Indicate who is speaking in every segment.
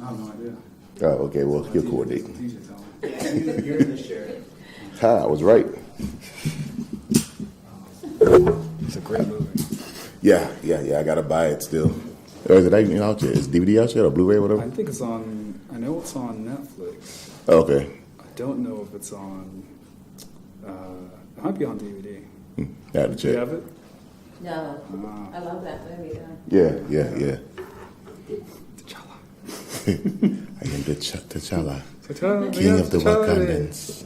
Speaker 1: I have no idea.
Speaker 2: Oh, okay. Well, he'll coordinate.
Speaker 3: Yeah, you're in the share.
Speaker 2: Ha, I was right.
Speaker 1: It's a great movie.
Speaker 2: Yeah. I gotta buy it still. Or is it out yet? Is DVD out yet or Blu-ray or whatever?
Speaker 1: I think it's on. I know it's on Netflix.
Speaker 2: Oh, okay.
Speaker 1: I don't know if it's on. It might be on DVD.
Speaker 2: I have to
Speaker 1: Do
Speaker 2: check.
Speaker 1: you have it?
Speaker 4: No. I love that movie, though.
Speaker 2: Yeah.
Speaker 1: T'Challa.
Speaker 2: I am T'Challa,
Speaker 1: T'Challa,
Speaker 2: king of the
Speaker 1: T'Challa
Speaker 2: Wakandans.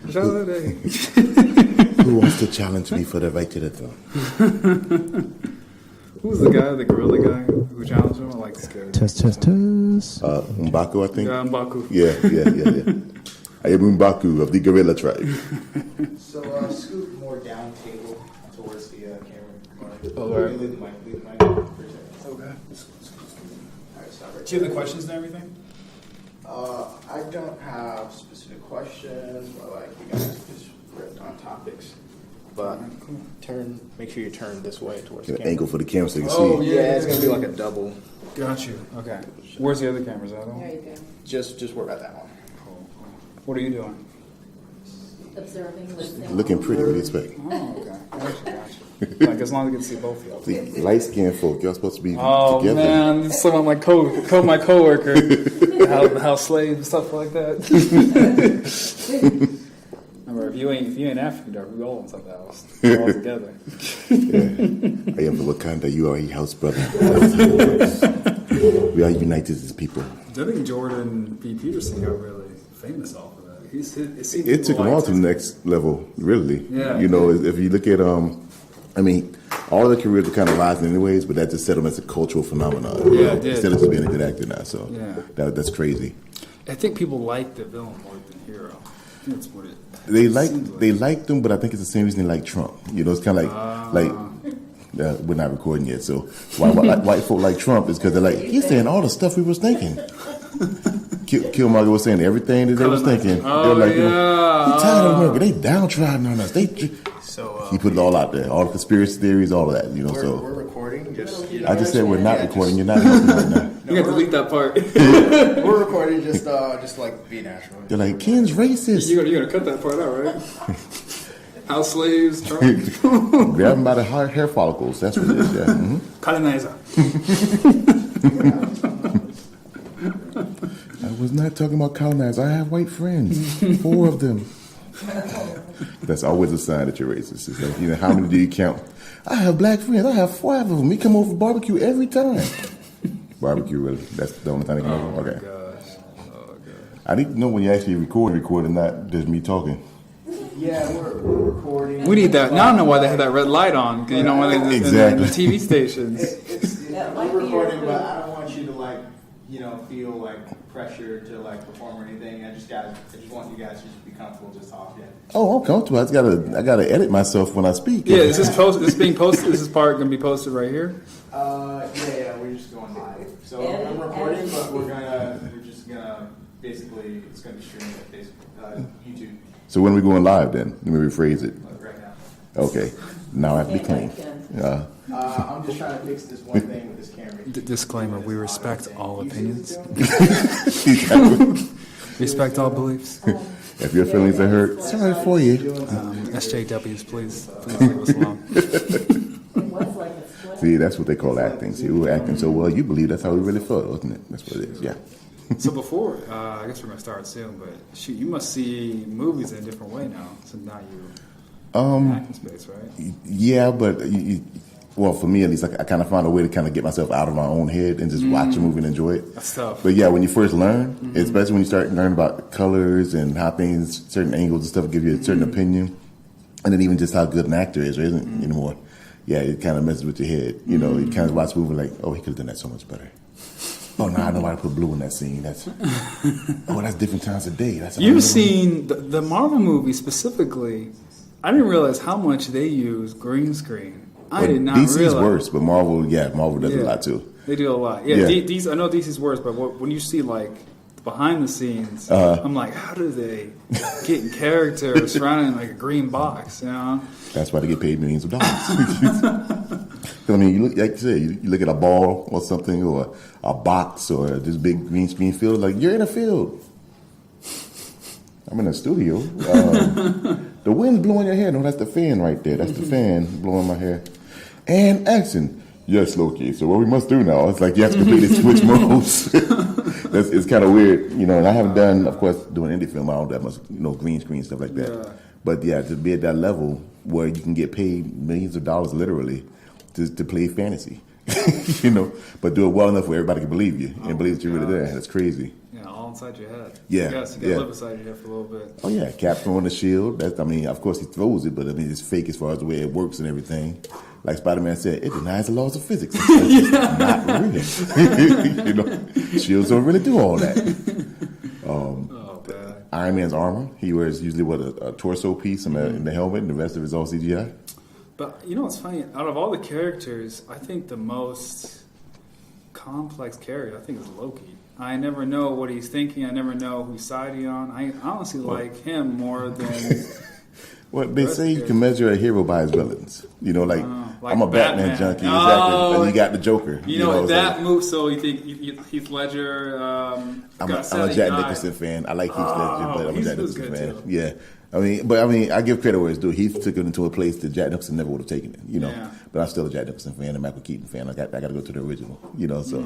Speaker 1: T'Challa Day.
Speaker 2: Who wants to challenge me for the right to the throne?
Speaker 1: Who was the guy, the gorilla guy, who challenged him? I like this character.
Speaker 5: Test.
Speaker 2: M'Baku, I think.
Speaker 1: Yeah, M'Baku.
Speaker 2: Yeah. I am M'Baku of the gorilla tribe.
Speaker 3: So scoot more down table towards the camera.
Speaker 1: Oh, right.
Speaker 3: Leave the mic for a second.
Speaker 1: Okay.
Speaker 3: All right, stop right
Speaker 1: Do you have the questions and everything?
Speaker 3: I don't have specific questions, but like you guys just ripped on topics. But make sure you turn this way towards the
Speaker 2: Get an
Speaker 3: camera.
Speaker 2: angle for the camera so you can
Speaker 1: Oh,
Speaker 2: see.
Speaker 3: Yeah, it's gonna be like a double.
Speaker 1: Got you. Okay. Where's the other cameras at?
Speaker 4: There you go.
Speaker 3: Just work at that one.
Speaker 1: Cool. What are you doing?
Speaker 4: Observing, listening.
Speaker 2: Looking pretty, what do you expect?
Speaker 1: Oh, okay. Gotcha. Like, as long as I can see both of y'all.
Speaker 2: See, light-skinned folk, y'all supposed to be
Speaker 1: Oh,
Speaker 2: together.
Speaker 1: man. Some of my my coworker. how slaves and stuff like that. Remember, if you ain't African, dog, we all in something else. We're all together.
Speaker 2: Yeah. I am the Wakanda, you are a house brother. We are united as people.
Speaker 1: I think Jordan B. Peterson got really famous off of that.
Speaker 2: It took him on to the next level, really.
Speaker 1: Yeah.
Speaker 2: You know, if you look at, all of their careers were kind of rising anyways, but that just set them as a cultural phenomenon.
Speaker 1: Yeah, it did.
Speaker 2: Instead of just being a good actor now, so
Speaker 1: Yeah.
Speaker 2: that's crazy.
Speaker 1: I think people like the villain more than the hero. I think that's what it
Speaker 2: They
Speaker 1: seems
Speaker 2: like them, but I think it's the same reason they like Trump. You know, it's kind of like we're not recording yet, so white folk like Trump is because they're like, he's saying all the stuff we was thinking. Killmonger was saying everything that they was thinking.
Speaker 1: Oh,
Speaker 2: They're like,
Speaker 1: yeah.
Speaker 2: he tired of America. They downtrodden on us. He put it all out there, all the conspiracy theories, all of that. You know,
Speaker 3: We're recording.
Speaker 2: I just said we're not recording. You're not helping right now.
Speaker 1: You got to delete that part.
Speaker 3: We're recording. Just like be natural.
Speaker 2: They're like, Ken's racist.
Speaker 1: You're gonna cut that part out, right? House slaves, Trump.
Speaker 2: Grab him by the hair follicles. That's what it is. Yeah. Mm-hmm.
Speaker 1: Colonizer.
Speaker 2: I was not talking about colonizers. I have white friends, 4 of them. That's always a sign that you're racist. It's like, how many do you count? I have black friends. I have 5 of them. We come over for barbecue every time. Barbecue, really? That's the only time they come over? Okay.
Speaker 1: Gosh.
Speaker 2: I need to know when you actually record and not just me talking.
Speaker 3: Yeah, we're recording.
Speaker 1: We need that. Now I know why they have that red light on. When they
Speaker 2: Exactly.
Speaker 1: in the TV stations.
Speaker 3: We're recording, but I don't want you to feel like pressure to perform or anything. I just want you guys to just be comfortable just talking.
Speaker 2: Oh, I'm comfortable. I gotta edit myself when I speak.
Speaker 1: Yeah, is this being posted? Is this part going to be posted right here?
Speaker 3: Yeah, we're just going live. So I'm recording, but we're just gonna basically it's gonna be streamed at Facebook, YouTube.
Speaker 2: So when are we going live then? Let me rephrase it.
Speaker 3: Right now.
Speaker 2: Okay. Now I have to be clean.
Speaker 3: I'm just trying to fix this one thing with this camera.
Speaker 1: Disclaimer: we respect all opinions. Respect all beliefs.
Speaker 2: If your feelings are hurt, sorry for you.
Speaker 1: SJWs, please leave us alone.
Speaker 2: See, that's what they call acting. See, we were acting so well, you believe that's how we really felt, wasn't it? That's what it is, yeah.
Speaker 1: So before, I guess we're going to start soon, but shoot, you must see movies in a different way now. So now you're in acting space, right?
Speaker 2: Yeah, but, well, for me at least, I kind of found a way to kind of get myself out of my own head and just watch a movie and enjoy it.
Speaker 1: That's tough.
Speaker 2: But yeah, when you first learn, especially when you start learning about colors and how things, certain angles and stuff give you a certain opinion, and then even just how good an actor is or isn't anymore. Yeah, it kind of messes with your head. You know, you kind of watch a movie like, oh, he could have done that so much better. Oh, no, I know why to put blue in that scene. That's different times of day.
Speaker 1: You've seen the Marvel movie specifically. I didn't realize how much they use green screen. I did not
Speaker 2: DC's
Speaker 1: realize.
Speaker 2: worse, but Marvel does a lot too.
Speaker 1: They do a lot. Yeah, I know DC's worse, but when you see behind the scenes, I'm like, how do they get in character surrounding a green box? You know,
Speaker 2: that's why they get paid millions of dollars. Because I mean, you look, like you said, you look at a ball or something, or a box, or this big green screen field. Like, you're in a field. I'm in a studio. The wind's blowing your hair. No, that's the fan right there. That's the fan blowing my hair. And action. Yes, Loki. So what we must do now? It's like you have to completely switch modes. It's kind of weird, you know. And I haven't done, of course, doing indie film. I don't do that much, green screen stuff like that.
Speaker 1: Yeah.
Speaker 2: But yeah, to be at that level where you can get paid millions of dollars, literally, to play fantasy, but do it well enough where everybody can believe you and believe that you're really there. That's crazy.
Speaker 1: Yeah, all inside your head.
Speaker 2: Yeah,
Speaker 1: Yes, you got to live inside your head for a little bit.
Speaker 2: Oh yeah, Cap throwing the shield. Of course he throws it, but I mean it's fake as far as the way it works and everything. Like Spider-Man said, it denies the laws of physics. It's not real. Shields don't really do all that.
Speaker 1: Bad.
Speaker 2: Iron Man's armor, he wears usually a torso piece in the helmet, and the rest of it's all CGI.
Speaker 1: But you know what's funny? Out of all the characters, I think the most complex character, I think, is Loki. I never know what he's thinking. I never know whose side he's on. I honestly like him more than...
Speaker 2: Well, they say you can measure a hero by his villains. Like I'm a Batman junkie, exactly. And you got the Joker.
Speaker 1: That move. So you think Heath Ledger?
Speaker 2: I'm a Jack Nicholson fan. I like Heath Ledger, but I'm a Jack Nicholson fan.
Speaker 1: Too.
Speaker 2: Yeah, I give credit where it's due. Heath took it into a place that Jack Nicholson never would have taken it.
Speaker 1: Yeah.
Speaker 2: But I'm still a Jack Nicholson fan, and Michael Keaton fan. I got to go to the original. So.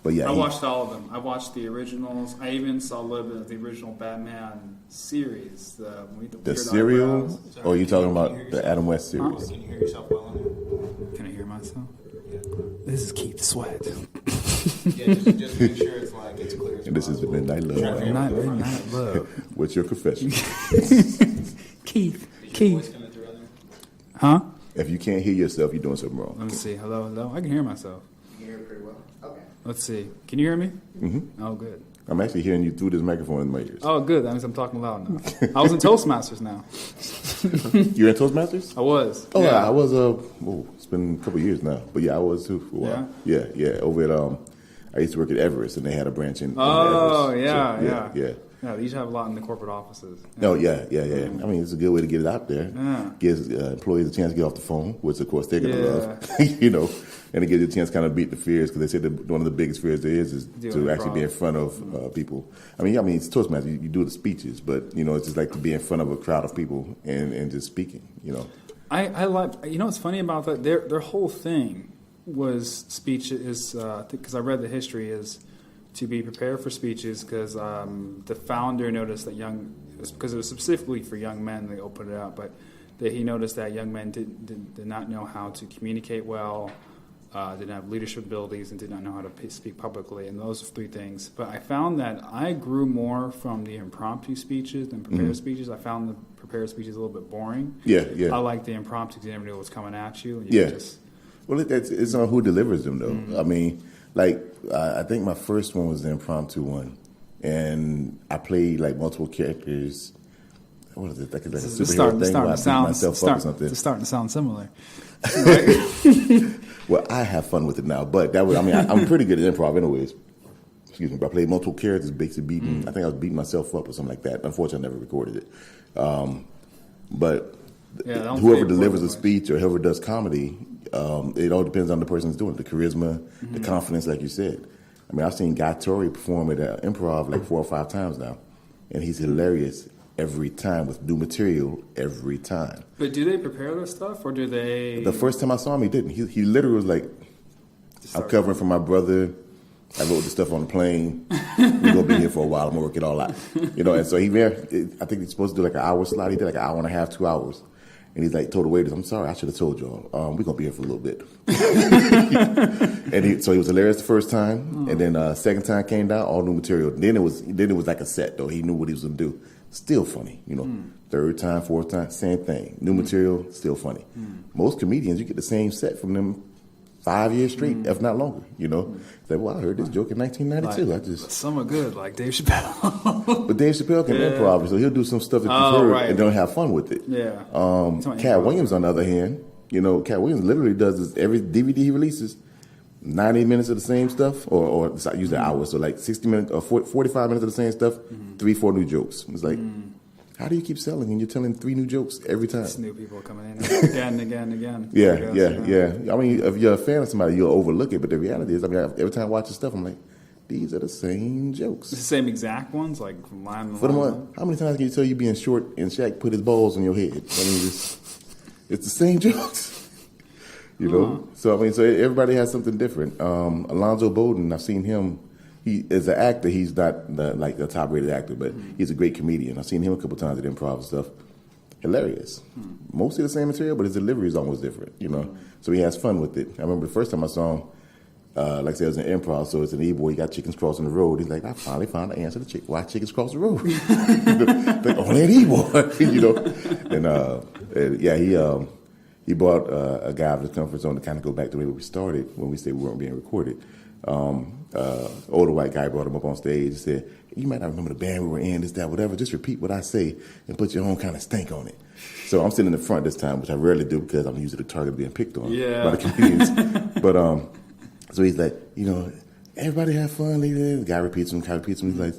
Speaker 2: But yeah,
Speaker 1: I watched all of them. I watched the originals. I even saw a little bit of the original Batman series. The
Speaker 2: serial? Or are you talking about the Adam West series?
Speaker 3: Can you hear yourself well in it?
Speaker 1: Can I hear myself?
Speaker 3: Yeah.
Speaker 1: This is Keith Sweat.
Speaker 3: Just make sure it's clear.
Speaker 2: And this is the Midnight Love.
Speaker 1: Midnight Love.
Speaker 2: What's your confession?
Speaker 1: Keith.
Speaker 2: Huh? If you can't hear yourself, you're doing something wrong.
Speaker 1: Let me see. Hello. I can hear myself.
Speaker 3: You can hear it pretty well. Okay.
Speaker 1: Let's see. Can you hear me?
Speaker 2: Mm-hmm.
Speaker 1: Oh, good.
Speaker 2: I'm actually hearing you through this microphone in my ears.
Speaker 1: Oh, good. That means I'm talking loud now. I was in Toastmasters now.
Speaker 2: You're in Toastmasters?
Speaker 1: I was.
Speaker 2: Oh, yeah. I was. It's been a couple of years now, but yeah, I was too for a while. Yeah. Over at I used to work at Everest, and they had a branch in.
Speaker 1: Oh,
Speaker 2: Everest.
Speaker 1: yeah.
Speaker 2: Yeah.
Speaker 1: Yeah, they usually have a lot in the corporate offices.
Speaker 2: Oh, yeah. I mean, it's a good way to get it out there.
Speaker 1: Yeah.
Speaker 2: Gives employees a chance to get off the phone, which, of course, they're going to love. And it gives you a chance to kind of beat the fears, because they said that one of the biggest fears there is to actually be in front of people. I mean, it's Toastmasters. You do the speeches, but, it's just like to be in front of a crowd of people and just speaking,
Speaker 1: I like, what's funny about that? Their whole thing was speech is, because I read the history, is to be prepared for speeches, because the founder noticed that because it was specifically for young men, they opened it up, but that he noticed that young men did not know how to communicate well, didn't have leadership abilities, and did not know how to speak publicly, and those three things. But I found that I grew more from the impromptu speeches than prepared speeches. I found the prepared speeches a little bit boring.
Speaker 2: Yeah.
Speaker 1: I like the impromptu because you never knew what was coming at you. And
Speaker 2: Well, it's on who delivers them, though. I mean, I think my first one was the impromptu one, and I played multiple characters. What is it? Like a superhero thing where I beat myself up or something.
Speaker 1: It's starting to sound similar.
Speaker 2: Well, I have fun with it now, but I'm pretty good at improv anyways. Excuse me, but I played multiple characters, basically beating. I think I was beating myself up or something like that. Unfortunately, I never recorded it. But whoever delivers a speech or whoever does comedy, it all depends on the person who's doing it. The charisma, the confidence, like you said. I mean, I've seen Guy Torrey perform at improv 4 or 5 times now, and he's hilarious every time with new material every time.
Speaker 1: But do they prepare their stuff, or do they?
Speaker 2: The first time I saw him, he didn't. He literally was like, "I'm covering for my brother. I wrote the stuff on the plane. We're gonna be here for a while. I'm gonna work it all out." And so I think he's supposed to do an hour slot. He did an hour and a half, 2 hours. And he's told the waiters, "I'm sorry, I should have told y'all. We're going to be here for a little bit." So he was hilarious the first time. And then second time came down, all new material. Then it was like a set, though. He knew what he was going to do. Still funny, Third time, fourth time, same thing. New material, still funny. Most comedians, you get the same set from them 5 years straight, if not longer, It's like, well, I heard this joke in 1992.
Speaker 1: Some are good, like Dave Chappelle.
Speaker 2: But Dave Chappelle can improv, so he'll do some stuff that you've heard and don't have fun with it.
Speaker 1: Yeah.
Speaker 2: Cat Williams, on the other hand, Cat Williams literally does this every DVD he releases, 90 minutes of the same stuff, or usually hours, so 60 minutes or 45 minutes of the same stuff, 3-4 new jokes. It's like, how do you keep selling and you're telling 3 new jokes every time?
Speaker 1: It's new people coming in again and again and again.
Speaker 2: Yeah. I mean, if you're a fan of somebody, you'll overlook it. But the reality is, I mean, every time I watch his stuff, I'm like, these are the same jokes.
Speaker 1: The same exact ones, like from line to
Speaker 2: For the
Speaker 1: line.
Speaker 2: one, how many times can you tell you being short and Shaq put his balls on your head? I mean, it's the same jokes. You know? So, I mean, so everybody has something different. Alonzo Bowden, I've seen him. He as an actor, he's not like a top-rated actor, but he's a great comedian. I've seen him a couple times at improv and stuff. Hilarious. Mostly the same material, but his delivery is almost different, you know? So he has fun with it. I remember the first time I saw him, like I said, it was an improv, so it's an E-boy. He got chickens crossing the road. He's like, I finally found the answer to why chickens cross the road. Like, oh, that E-boy, you know? And he brought a guy out of his comfort zone to kind of go back to the way we started when we said we weren't being recorded. Older white guy brought him up on stage and said, you might not remember the band we were in, this, that, whatever. Just repeat what I say and put your own kind of stank on it. So I'm sitting in the front this time, which I rarely do because I'm usually the target of being picked on by the comedians. But so he's like, you know, everybody have fun. The guy repeats him, He's like,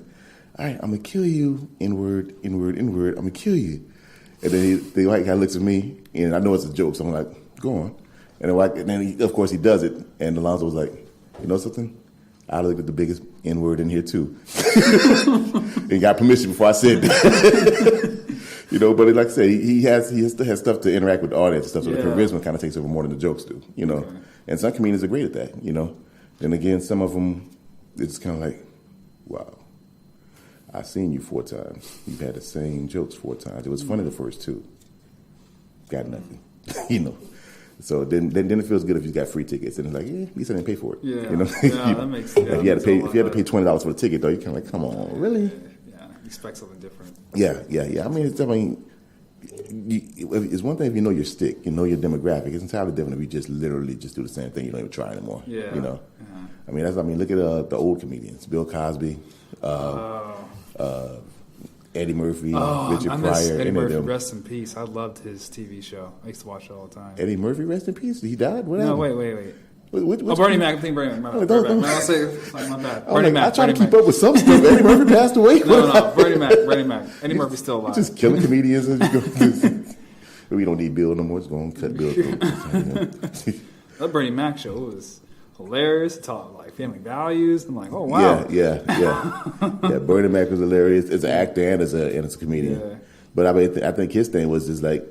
Speaker 2: all right, I'm going to kill you, N-word, N-word, N-word. I'm going to kill you. And then the white guy looks at me, and I know it's a joke, so I'm like, go on. And then of course, he does it. And Alonzo was like, you know something? I looked at the biggest N-word in here, too. And got permission before I said that. You know, but like I say, he still has stuff to interact with the audience and stuff, so the charisma kind of takes over more than the jokes do, you know. Okay. And some comedians are great at that, you know. And again, some of them, it's kind of like, wow, I've seen you 4 times. You've had the same jokes 4 times. It was funny the first 2. Got nothing, you know. So then it feels good if you got free tickets, and it's like, at least I didn't pay for it. Yeah, you know?
Speaker 1: That makes sense.
Speaker 2: If you had to pay $20 for the ticket, though, you're kind of like, come on, really?
Speaker 1: Yeah, you expect something different.
Speaker 2: Yeah. I mean, it's one thing if you know your stick, you know your demographic. It's entirely different if you just literally just do the same thing. You don't even try anymore. Yeah. You know. Yeah. I mean, look at the old comedians: Bill Cosby, Eddie Murphy, Richard Pryor.
Speaker 1: Eddie Murphy, rest in peace. I loved his TV show. I used to watch it all the time.
Speaker 2: Eddie Murphy, rest in peace. He died. What happened?
Speaker 1: No, wait. Bernie Mac. I think Bernie Mac. My bad. Bernie Mac.
Speaker 2: I try to keep up with some stuff. Eddie Murphy passed away.
Speaker 1: No. Bernie Mac. Eddie Murphy's still alive.
Speaker 2: Just killing comedians. We don't need Bill no more. Just going to cut Bill.
Speaker 1: That Bernie Mac show was hilarious. It taught like family values. I'm like, oh wow.
Speaker 2: Yeah. Bernie Mac was hilarious as an actor and as a comedian. Yeah. But I mean, I think his thing was just like,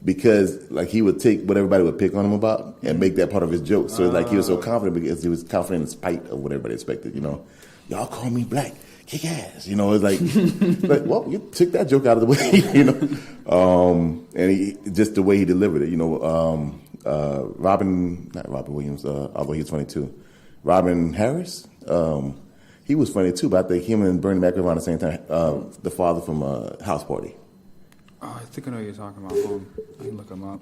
Speaker 2: because like he would take what everybody would pick on him about and make that part of his joke. So like he was so confident because he was confident in spite of what everybody expected. You know, y'all call me black, kick ass. You know, it's like well, you took that joke out of the way. You know, and he just the way he delivered it. You know, not Robin Williams, although he was funny too. Robin Harris, he was funny too. But I think him and Bernie Mac were around the same time. The father from House Party.
Speaker 1: Oh, I think I know what you're talking about. I can look him up.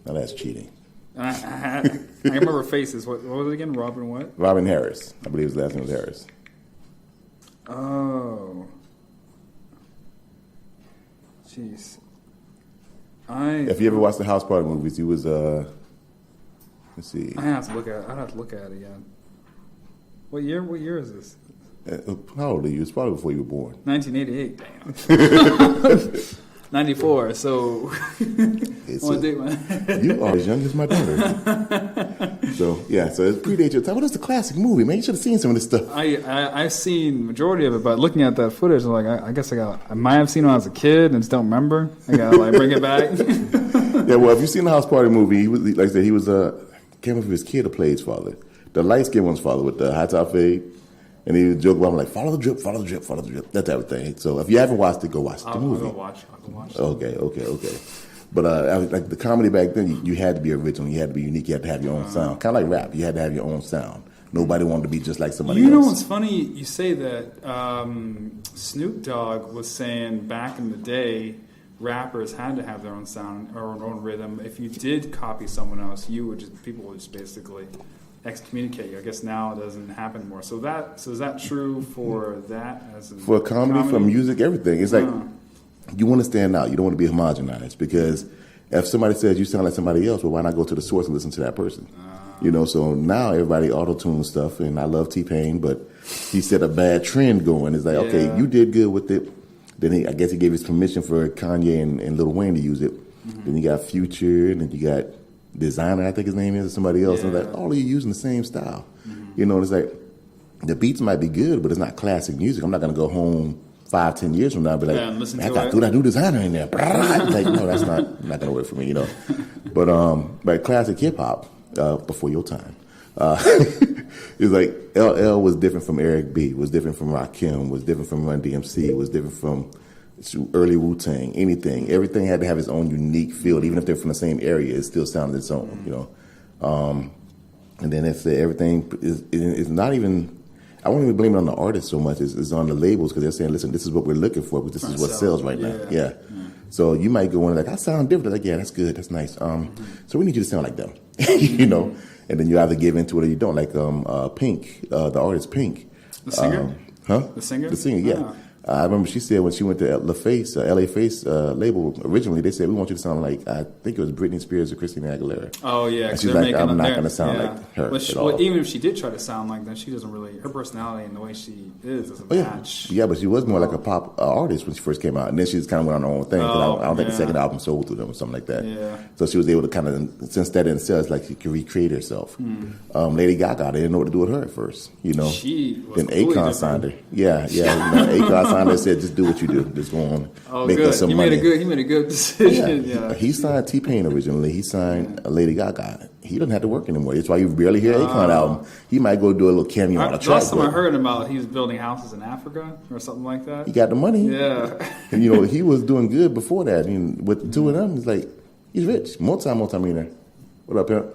Speaker 2: Now that's cheating.
Speaker 1: I remember faces. What was it again? Robin what?
Speaker 2: Robin Harris. I believe his last name was Harris.
Speaker 1: Oh. Jeez.
Speaker 2: If you ever watched the House Party movies, he was, let's see.
Speaker 1: I'd have to look at it again. What year is this?
Speaker 2: How old are you? It's probably before you were born.
Speaker 1: 1988, damn. 94, so
Speaker 2: you are as young as my daughter. So it predates your time. But it's a classic movie, man. You should have seen some of this stuff.
Speaker 1: I've seen majority of it, but looking at that footage, I'm like, I guess I might have seen it when I was a kid and just don't remember. I gotta like bring it back.
Speaker 2: Yeah, well, if you've seen the House Party movie, he was like I said, he was can't remember if his kid or played his father. The light skinned one's father with the high top fade. And he would joke about him like, follow the drip, follow the drip, follow the drip, that type of thing. So if you haven't watched it, go watch the movie.
Speaker 1: I'll go watch it.
Speaker 2: Okay. But like the comedy back then, you had to be original, you had to be unique, you had to have your own sound. Kind of like rap, you had to have your own sound. Nobody wanted to be just like somebody else.
Speaker 1: You know what's funny? You say that Snoop Dogg was saying back in the day, rappers had to have their own sound or their own rhythm. If you did copy someone else, people would just basically excommunicate you. I guess now it doesn't happen anymore. So is that true for that as
Speaker 2: for comedy, for music, everything? It's like you want to stand out. You don't want to be homogenized because if somebody says you sound like somebody else, well, why not go to the source and listen to that person? You know. So now everybody auto-tune stuff, and I love T-Pain, but he set a bad trend going. It's like, okay, you did good with it. Then I guess he gave his permission for Kanye and Lil Wayne to use it. Then you got Future, and then you got Designer, I think his name is, or somebody else. And it's like, all of you using the same style. You know, it's like, the beats might be good, but it's not classic music. I'm not going to go home 5-10 years from now and be like, I got to throw that new Designer in there. Like, no, that's not going to work for me, you know. But classic hip-hop, before your time, it's like LL was different from Eric B, was different from Rakim, was different from Run DMC, was different from early Wu-Tang, anything. Everything had to have its own unique feel. Even if they're from the same area, it still sounded its own, you know. And then if everything is not even, I won't even blame it on the artist so much, it's on the labels, because they're saying, listen, this is what we're looking for, but this is what sells right now. Yeah. So you might go in like, I sound different. Like, yeah, that's good, that's nice. So we need you to sound like them, you know. And then you either give into it or you don't. Like Pink, the artist Pink.
Speaker 1: The singer?
Speaker 2: The
Speaker 1: singer?
Speaker 2: The singer, yeah. I remember she said when she went to LA Face label, originally they said, we want you to sound like, I think it was Britney Spears or Christina Aguilera.
Speaker 1: Oh, yeah.
Speaker 2: And she's like, I'm not going to sound like her at all.
Speaker 1: Even if she did try to sound like that, she doesn't really, her personality and the way she is doesn't match.
Speaker 2: Yeah, but she was more like a pop artist when she first came out. And then she just kind of went on her own thing. I don't think the second album sold to them or something like that.
Speaker 1: Yeah.
Speaker 2: So she was able to kind of, since that didn't sell, it's like she could recreate herself. Lady Gaga, they didn't know what to do with her at first, you know.
Speaker 1: She was
Speaker 2: then Akon signed her. Yeah. You know, Akon signed her, said, just do what you do. Just go on, make us some money.
Speaker 1: He made a good decision. Yeah.
Speaker 2: He signed T-Pain originally. He signed Lady Gaga. He doesn't have to work anymore. That's why you barely hear Akon album. He might go do a little cameo on a track.
Speaker 1: Last time I heard about it, he was building houses in Africa or something like that.
Speaker 2: He got the money.
Speaker 1: Yeah.
Speaker 2: And you know, he was doing good before that. And with the two of them, it's like, he's rich. Multi-millionaire. What up, Pimp?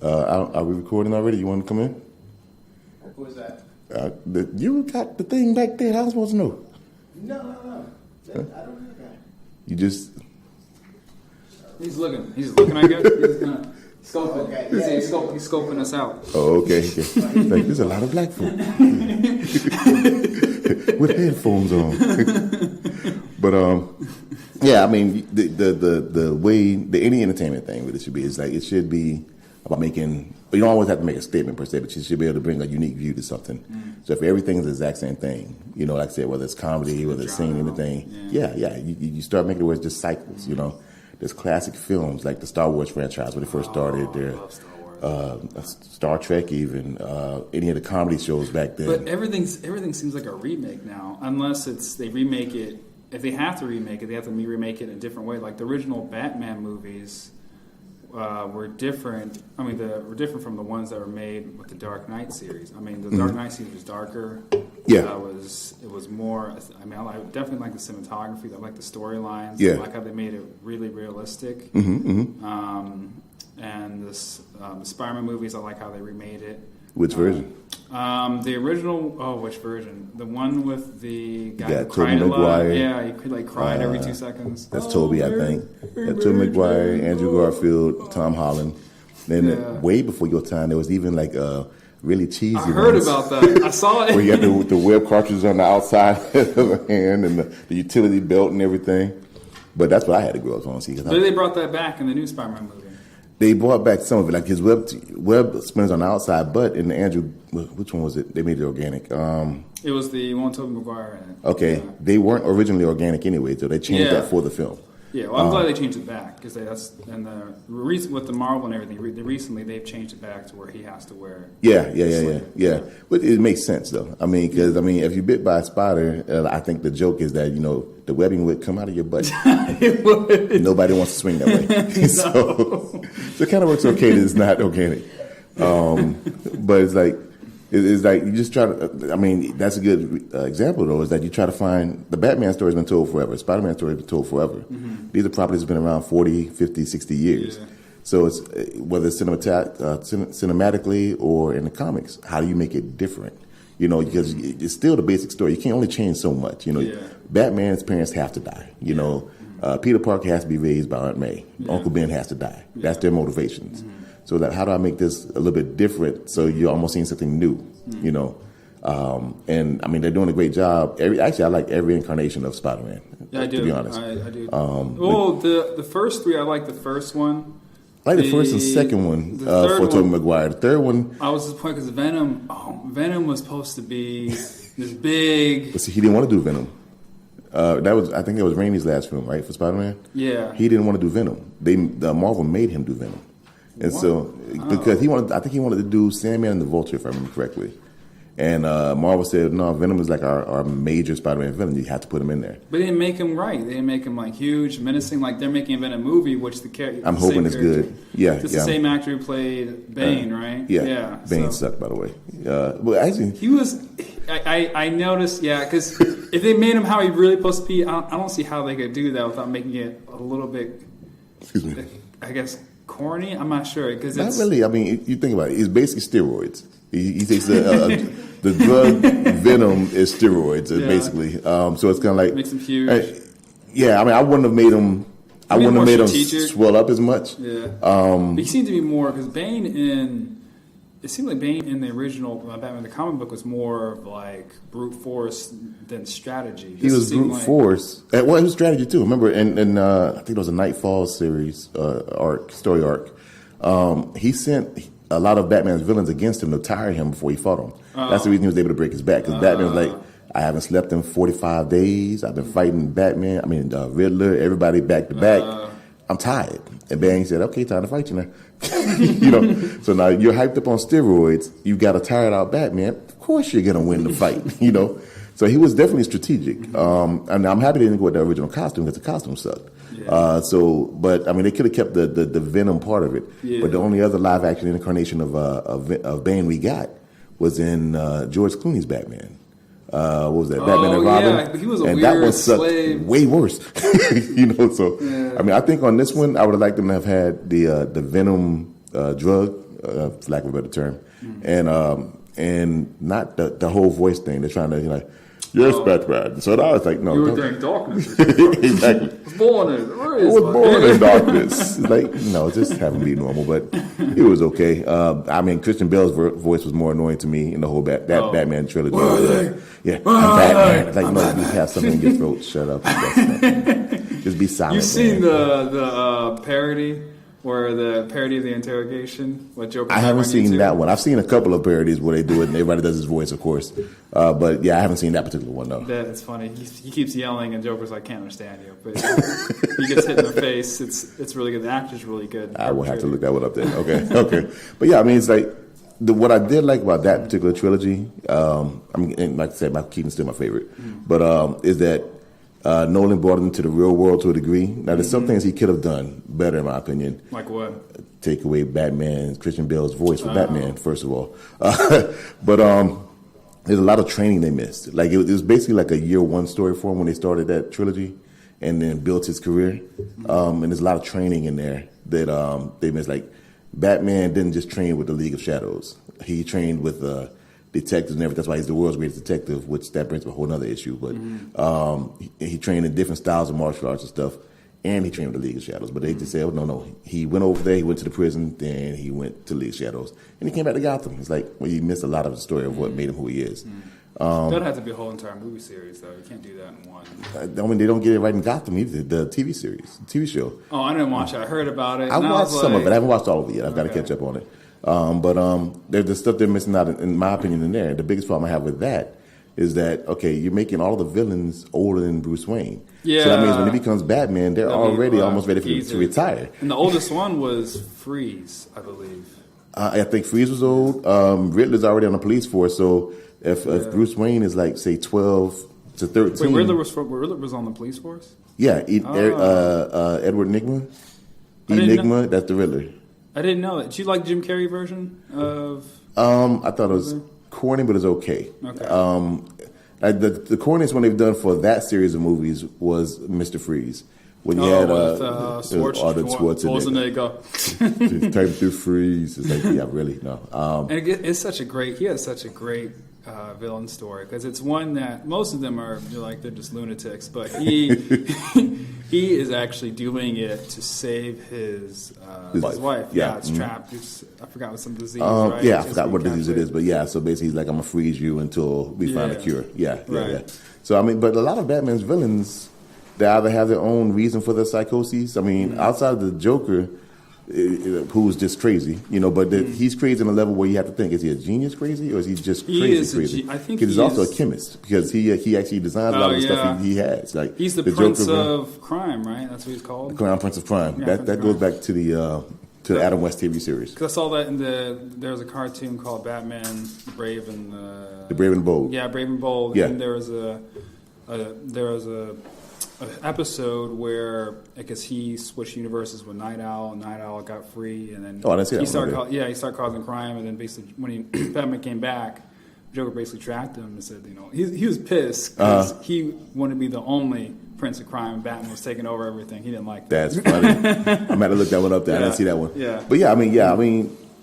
Speaker 2: Are we recording already? You want to come in?
Speaker 3: Who is that?
Speaker 2: You got the thing back there. How am I supposed to know?
Speaker 3: No. I don't know that guy.
Speaker 2: You just...
Speaker 1: He's looking, I guess. He's gonna scoping.
Speaker 3: Okay,
Speaker 1: He's scoping us out.
Speaker 2: Oh, okay. Like, there's a lot of black folk with headphones on. But yeah, I mean, the way any entertainment thing with it should be is like, it should be about making. But you don't always have to make a statement per se, but you should be able to bring a unique view to something. So if everything is the exact same thing, you know, like I said, whether it's comedy, whether it's singing, anything, you start making it where it's just cycles, you know. There's classic films like the Star Wars franchise when they first started. Star Trek, even any of the comedy shows back then.
Speaker 1: But everything seems like a remake now, unless they remake it. If they have to remake it, they have to remake it in a different way. Like the original Batman movies were different. I mean, were different from the ones that were made with the Dark Knight series. I mean, the Dark Knight series was darker.
Speaker 2: Yeah,
Speaker 1: it was more. I mean, I definitely like the cinematography. I like the storylines.
Speaker 2: Yeah,
Speaker 1: I like how they made it really realistic. And this the Spider-Man movies, I like how they remade it.
Speaker 2: Which version?
Speaker 1: The original. Oh, which version? The one with the guy who
Speaker 2: Tobey
Speaker 1: cried a lot.
Speaker 2: Maguire.
Speaker 1: Yeah, he could cried every 2 seconds.
Speaker 2: That's Toby, I think. Tobey Maguire, Andrew Garfield, Tom Holland. Then way before your time, there was even like really cheesy.
Speaker 1: I heard about that. I saw it.
Speaker 2: Where you had the web cartridges on the outside of the hand and the utility belt and everything. But that's what I had to grow up on. See,
Speaker 1: but they brought that back in the new Spider-Man movie.
Speaker 2: They brought back some of it, like his web spinners on the outside, but in the Andrew, which one was it? They made it organic.
Speaker 1: It was the one with Tobey Maguire in it.
Speaker 2: Okay, they weren't originally organic anyway, so they changed that for the film.
Speaker 1: Yeah, well, I'm glad they changed it back because with the Marvel and everything. Recently, they've changed it back to where he has to wear. Yeah. But it makes sense though. I mean, because if you're bit by a spider, I think the joke is that the webbing would come out of your butt. It would.
Speaker 2: Nobody wants to swing that way. So it kind of works okay that it's not organic. But it's like you just try to. I mean, that's a good example though. Is that you try to find the Batman story has been told forever. Spider-Man story has been told forever. These are properties that have been around 40, 50, 60 years. Yeah. So it's whether it's cinematically or in the comics, how do you make it different? You know, because it's still the basic story. You can't only change so much. You know, Batman's parents have to die. You know, Peter Parker has to be raised by Aunt May. Uncle Ben has to die. That's their motivations. So that how do I make this a little bit different? So you're almost seeing something new. You know. And I mean, they're doing a great job. I like every incarnation of Spider-Man. Yeah, I do. To be honest,
Speaker 1: I do. The first three, I like the first one.
Speaker 2: I like the first and second one for Tobey Maguire. The third one,
Speaker 1: I was disappointed because Venom was supposed to be this big.
Speaker 2: But see, he didn't want to do Venom. I think it was Raimi's last film, right, for Spider-Man.
Speaker 1: Yeah,
Speaker 2: he didn't want to do Venom. Marvel made him do Venom, and because I think he wanted to do Sandman and the Vulture, if I remember correctly. And Marvel said, no, Venom is like our major Spider-Man villain. You have to put him in there.
Speaker 1: But they didn't make him right. They didn't make him like huge, menacing. Like they're making a Venom movie, which the character.
Speaker 2: I'm hoping it's good. Yeah,
Speaker 1: it's the same actor who played Bane, right?
Speaker 2: Yeah. Bane sucked, by the way. Well, actually,
Speaker 1: he was. I noticed, because if they made him how he really supposed to be, I don't see how they could do that without making it a little bit.
Speaker 2: Excuse me.
Speaker 1: I guess corny. I'm not sure because
Speaker 2: not really. I mean, you think about it. It's basically steroids. He takes the drug Venom is steroids, basically. So it's kind of like
Speaker 1: makes him huge.
Speaker 2: Yeah, I mean, I wouldn't have made him. I wouldn't have made him swell up as much.
Speaker 1: Yeah. But he seemed to be more because it seemed like Bane in the original Batman the comic book was more of like brute force than strategy.
Speaker 2: He was brute force. Well, it was strategy too. Remember, in I think it was a Nightfall series story arc. He sent a lot of Batman's villains against him to tire him before he fought them. That's the reason he was able to break his back. Because Batman was like, I haven't slept in 45 days. I've been fighting Riddler, everybody back to back. I'm tired. And Bane said, okay, time to fight you now. So now you're hyped up on steroids. You got a tired out Batman. Of course you're going to win the fight, So he was definitely strategic. And I'm happy they didn't go with the original costume because the costume sucked. Yeah. But I mean, they could have kept the Venom part of it. Yeah. But the only other live action incarnation of Bane we got was in George Clooney's Batman. What was that? Batman and Robin.
Speaker 1: Yeah, he was a
Speaker 2: and
Speaker 1: weird
Speaker 2: that one sucked
Speaker 1: slave.
Speaker 2: Way worse. I mean, I think on this one, I would have liked them to have had the Venom drug, for lack of a better term, and not the whole voice thing. They're trying to yes, Batman. So I was like, no.
Speaker 1: You were in darkness.
Speaker 2: Exactly.
Speaker 1: I
Speaker 2: was born in darkness. Like, just have him be normal, but it was okay. I mean, Christian Bale's voice was more annoying to me in the whole Batman trilogy. I'm Batman. Like, no, you have something in your throat. Shut up. Just be silent.
Speaker 1: You've seen the parody? Or the parody of the interrogation with Joker.
Speaker 2: I haven't seen that one. I've seen a couple of parodies where they do it and everybody does his voice, of course. But I haven't seen that particular one, though.
Speaker 1: That's funny. He keeps yelling and Joker's like, can't understand you. But he gets hit in the face. It's really good. The actor's really good.
Speaker 2: I will have to look that one up then. Okay. But I mean, it's like, what I did like about that particular trilogy, and like I said, Michael Keaton's still my favorite, but is that Nolan brought it into the real world to a degree. Now, there's some things he could have done better, in my opinion.
Speaker 1: Like what?
Speaker 2: Take away Christian Bale's voice for Batman, first of all. But there's a lot of training they missed. Like, it was basically like a year one story for him when they started that trilogy and then built his career. And there's a lot of training in there that they missed. Like, Batman didn't just train with the League of Shadows. He trained with detectives and everything. That's why he's the world's greatest detective, which that brings up a whole other issue. But he trained in different styles of martial arts and stuff, and he trained with the League of Shadows. But they just said, oh, no. He went over there, he went to the prison, then he went to League of Shadows. And he came back to Gotham. It's like, you missed a lot of the story of what made him who he is.
Speaker 1: That has to be a whole entire movie series, though. You can't do that in one.
Speaker 2: I mean, they don't get it right in Gotham either, the TV series, the TV show.
Speaker 1: Oh, I didn't watch it. I heard about it.
Speaker 2: I watched some of it. I haven't watched all of it yet. I've got to catch up on it. But there's the stuff they're missing out, in my opinion, in there. The biggest problem I have with that is that, okay, you're making all the villains older than Bruce Wayne. Yeah. So that means when he becomes Batman, they're already almost ready for him to retire.
Speaker 1: And the oldest one was Freeze, I believe.
Speaker 2: I think Freeze was old. Riddler's already on the police force, so if Bruce Wayne is like, say, 12 to 13.
Speaker 1: Wait, Riddler was on the police force?
Speaker 2: Yeah, Edward Nygma. Enigma, that's the Riddler.
Speaker 1: I didn't know that. Did you like Jim Carrey version of?
Speaker 2: I thought it was corny, but it's okay. Okay. The corniest one they've done for that series of movies was Mr. Freeze. When you had
Speaker 1: Schwarzenegger.
Speaker 2: Type through Freeze. It's like, yeah, really, no.
Speaker 1: And it's such a great. He has such a great villain story because it's one that most of them they're just lunatics, but he he is actually doing it to save his wife. Yeah, it's trapped. I forgot what some disease. Right?
Speaker 2: Yeah, I forgot what disease it is, but yeah. So basically, he's like, I'm gonna freeze you until we find a cure. Yeah. So I mean, but a lot of Batman's villains, they either have their own reason for their psychoses. I mean, outside of the Joker, who's just crazy, but he's crazy on a level where you have to think, is he a genius crazy or is he just crazy?
Speaker 1: I think
Speaker 2: he's also a chemist because he actually designs a lot of the stuff he has. Like
Speaker 1: he's the Prince of Crime, right? That's what he's called. The
Speaker 2: Crown Prince of Crime. That goes back to the Adam West TV series.
Speaker 1: Because I saw that there was a cartoon called Batman, the Brave and
Speaker 2: the Brave and Bold.
Speaker 1: Yeah, Brave and Bold.
Speaker 2: Yeah.
Speaker 1: And there was a episode where I guess he switched universes with Night Owl, and Night Owl got free, and then he started causing crime, and then basically when Batman came back, Joker basically tracked him and said, he was pissed because he wanted to be the only Prince of Crime. Batman was taking over everything. He didn't like that.
Speaker 2: That's funny. I'm about to look that one up there. I didn't see that one.
Speaker 1: Yeah.
Speaker 2: But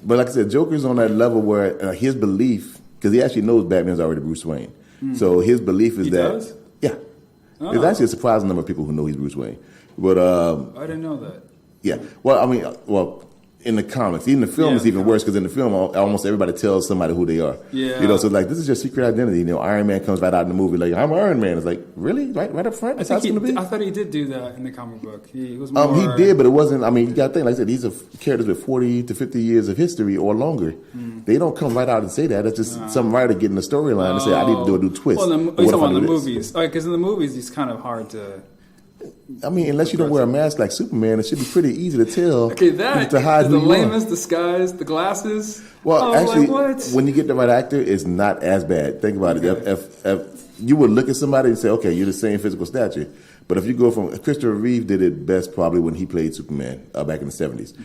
Speaker 2: but like I said, Joker's on that level where his belief, because he actually knows Batman's already Bruce Wayne, so his belief is
Speaker 1: he does?
Speaker 2: Yeah. Oh. There's actually a surprising number of people who know he's Bruce Wayne. But
Speaker 1: I didn't know that.
Speaker 2: Yeah. Well, in the comics, even the film is even worse because in the film, almost everybody tells somebody who they are.
Speaker 1: Yeah.
Speaker 2: So like this is your secret identity. Iron Man comes right out in the movie like, I'm Iron Man. It's like, really? Right up front?
Speaker 1: I thought he did do that in the comic book. He was
Speaker 2: more... he did, but it wasn't. You got to think, like I said, these are characters with 40 to 50 years of history or longer. They don't come right out and say that. It's just some writer getting the storyline and say, I need to do a new twist.
Speaker 1: Well, you're talking about the movies. Because in the movies, it's kind of hard to...
Speaker 2: unless you don't wear a mask like Superman, it should be pretty easy to tell.
Speaker 1: Okay, that
Speaker 2: to hide
Speaker 1: is the lamest disguise, the glasses.
Speaker 2: Well, actually, when you get the right actor, it's not as bad. Think about it. If you would look at somebody and say, okay, you're the same physical stature, but if you go from Christopher Reeve did it best probably when he played Superman back in the 70s.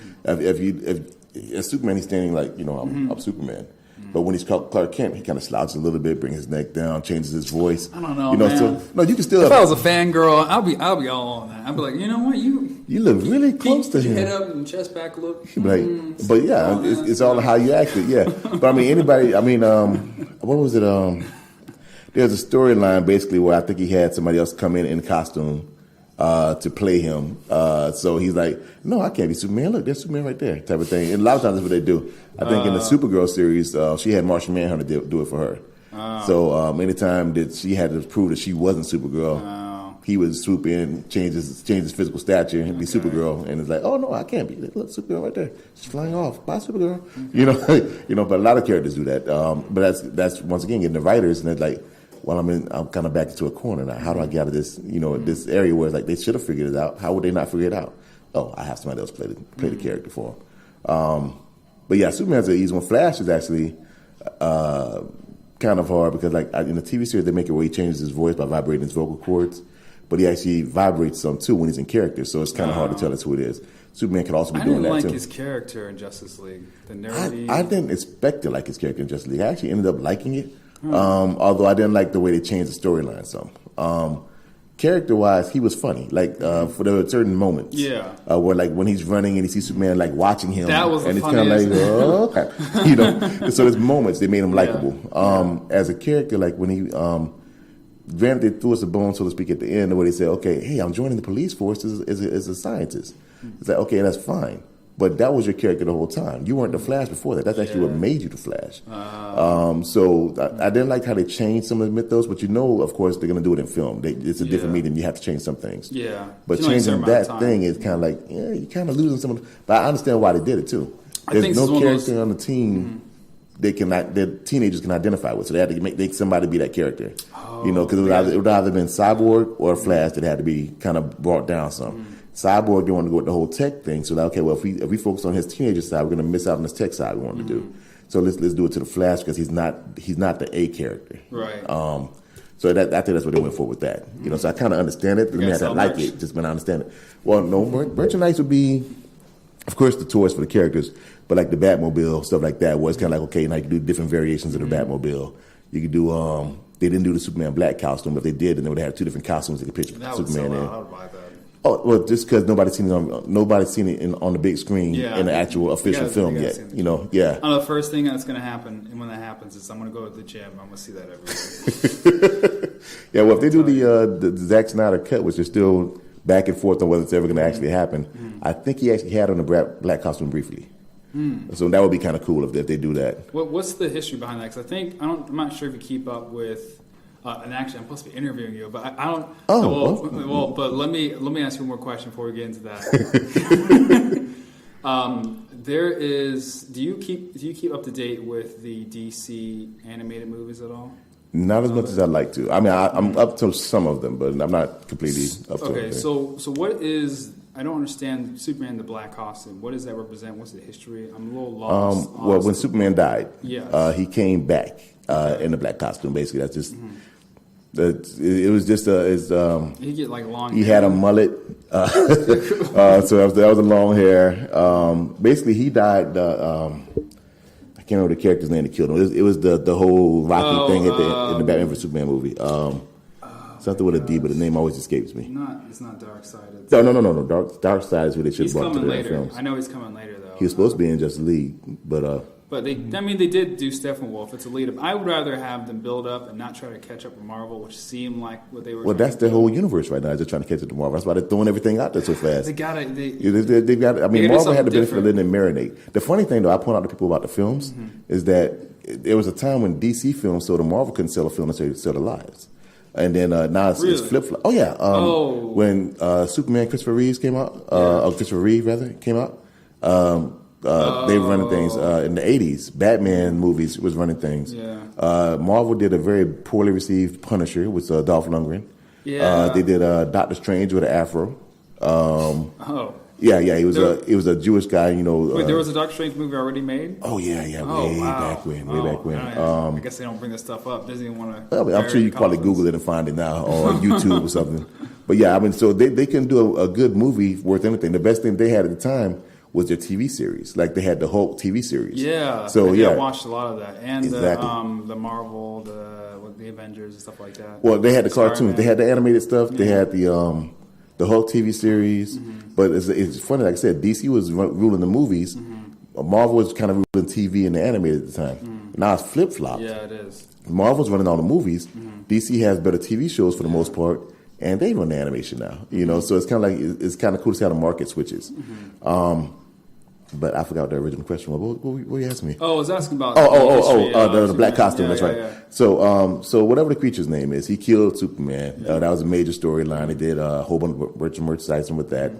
Speaker 2: If Superman, he's standing like I'm Superman. But when he's Clark Kent, he kind of slouches a little bit, brings his neck down, changes his voice.
Speaker 1: I don't know, man.
Speaker 2: You can still.
Speaker 1: If I was a fangirl, I'll be all on that. I'd be like, you know what, you
Speaker 2: look really close to him.
Speaker 1: Head up and chest back look.
Speaker 2: But yeah, it's all how you act it. Yeah, but anybody. What was it? There's a storyline basically where I think he had somebody else come in costume to play him. So he's like, no, I can't be Superman. Look, there's Superman right there, type of thing. And a lot of times that's what they do. I think in the Supergirl series, she had Martian Manhunter do it for her. So anytime that she had to prove that she wasn't Supergirl, he would swoop in, change his physical stature, and be Supergirl. And it's like, oh no, I can't be. Look, Supergirl right there, she's flying off. Bye, Supergirl. But a lot of characters do that. But that's once again getting the writers, and it's like, well, I'm kind of back into a corner now. How do I get out of this, this area where it's like they should have figured it out? How would they not figure it out? Oh, I have somebody else play the character for him. But yeah, Superman's an easy one. Flash is actually kind of hard because, like, in the TV series, they make it where he changes his voice by vibrating his vocal cords, but he actually vibrates some too when he's in character. So it's kind of hard to tell us who it is. Superman could also be doing that too. I didn't
Speaker 1: like his character in Justice League. The nerdy.
Speaker 2: I didn't expect to like his character in Justice League. I actually ended up liking it. Although I didn't like the way they changed the storyline some. Character-wise, he was funny. Like, for the certain moments. Yeah. Where, like, when he's running and he sees Superman, like, watching him.
Speaker 1: That was
Speaker 2: and
Speaker 1: it's
Speaker 2: kind of like, oh, okay. So there's moments that made him likable. As a character, like, when he, granted, they threw us a bone, so to speak, at the end, where they said, okay, hey, I'm joining the police force as a scientist. It's like, okay, that's fine. But that was your character the whole time. You weren't the Flash before that. That's actually what made you the Flash. So I didn't like how they changed some of the mythos, but of course, they're going to do it in film. It's a different medium. You have to change some things.
Speaker 1: Yeah.
Speaker 2: But changing that thing is kind of like, you're kind of losing some of the... But I understand why they did it, too. There's no character on the team that teenagers can identify with, so they had to make somebody be that character. Because it would either been Cyborg or Flash that had to be kind of brought down some. Cyborg didn't want to go with the whole tech thing, so that, okay, well, if we focus on his teenager side, we're going to miss out on this tech side we wanted to do. So let's do it to the Flash because he's not the A character.
Speaker 1: Right.
Speaker 2: So I think that's what they went for with that. So I kind of understand it. I mean, I like it, just when I understand it. Well, no, merchandise would be, of course, the toys for the characters, but like the Batmobile, stuff like that, where it's kind of like, okay, now you can do different variations of the Batmobile. You could do, they didn't do the Superman black costume, but if they did, then they would have two different costumes they could picture Superman in.
Speaker 3: I would buy that.
Speaker 2: Oh, well, just because nobody's seen it on the big screen in the actual official film yet. Yeah.
Speaker 1: I know the first thing that's going to happen, and when that happens, is I'm going to go to the gym. I'm going to see that every week.
Speaker 2: Yeah, well, if they do the Zack Snyder cut, which is still back and forth on whether it's ever going to actually happen, I think he actually had on the black costume briefly. So that would be kind of cool if they do that.
Speaker 1: What's the history behind that? Because I'm not sure if you keep up with. And actually, I'm supposed to be interviewing you, but I don't. But let me ask you one more question before we get into that. There is. Do you keep up to date with the DC animated movies at all?
Speaker 2: Not as much as I'd like to. I mean, I'm up to some of them, but I'm not completely up to
Speaker 1: Okay,
Speaker 2: everything.
Speaker 1: so what is? I don't understand Superman in the black costume. What does that represent? What's the history? I'm a little lost.
Speaker 2: Well, when Superman died,
Speaker 1: Yes.
Speaker 2: he came back in the black costume. Basically, that's just. It was just
Speaker 1: he get like long.
Speaker 2: He
Speaker 1: hair.
Speaker 2: had a mullet, so that was a long hair. Basically, he died. I can't remember the character's name that killed him. It was the whole Rocky thing in the Batman vs Superman movie. Something with a D, but the name always escapes me.
Speaker 1: It's not Darkseid.
Speaker 2: No. Dark Side is what they should have brought to the
Speaker 1: later.
Speaker 2: films.
Speaker 1: I know he's coming later though.
Speaker 2: He was supposed to be in Justice League, but
Speaker 1: they did do Steppenwolf. It's a lead up. I would rather have them build up and not try to catch up with Marvel, which seemed like what they were.
Speaker 2: Well, that's the whole universe right now. They're trying to catch up to Marvel. That's why they're throwing everything out there so fast.
Speaker 1: They've got.
Speaker 2: I mean, Marvel had the benefit of letting them marinate. The funny thing, though, I point out to people about the films is that there was a time when DC films sold, the Marvel couldn't sell a film until they sell their lives. And then now it's flip flop. Oh yeah. When Superman Christopher Reeve came out, they were running things in the 80s. Batman movies was running things.
Speaker 1: Yeah.
Speaker 2: Marvel did a very poorly received Punisher with Dolph Lundgren.
Speaker 1: Yeah.
Speaker 2: They did Doctor Strange with an afro. Yeah. He was a Jewish guy.
Speaker 1: Wait, there was a Doctor Strange movie already made?
Speaker 2: Oh yeah. Way back when.
Speaker 1: I guess they don't bring this stuff up. Doesn't even want to.
Speaker 2: I'm sure you can probably Google it and find it now on YouTube or something. But yeah, I mean, so they can do a good movie worth anything. The best thing they had at the time was their TV series. Like they had the Hulk TV series.
Speaker 1: Yeah.
Speaker 2: So
Speaker 1: I watched a lot of that, and
Speaker 2: exactly.
Speaker 1: the Marvel, the Avengers and stuff like that.
Speaker 2: Well, they had the cartoons. They had the animated stuff. Yeah. They had the Hulk TV series. But it's funny. Like I said, DC was ruling the movies. Marvel was kind of ruling TV and the animated at the time. Now it's flip flop.
Speaker 1: Yeah, it is.
Speaker 2: Marvel's running all the movies. DC has better TV shows for the most part, and they run the animation now. So it's kind of like it's kind of cool to see how the market switches. But I forgot the original question. What were you asking me?
Speaker 1: Oh, I was asking about
Speaker 2: the black costume. That's right.
Speaker 1: Yeah.
Speaker 2: So whatever the creature's name is, he killed Superman. That was a major storyline. They did a whole bunch of merchandising with that.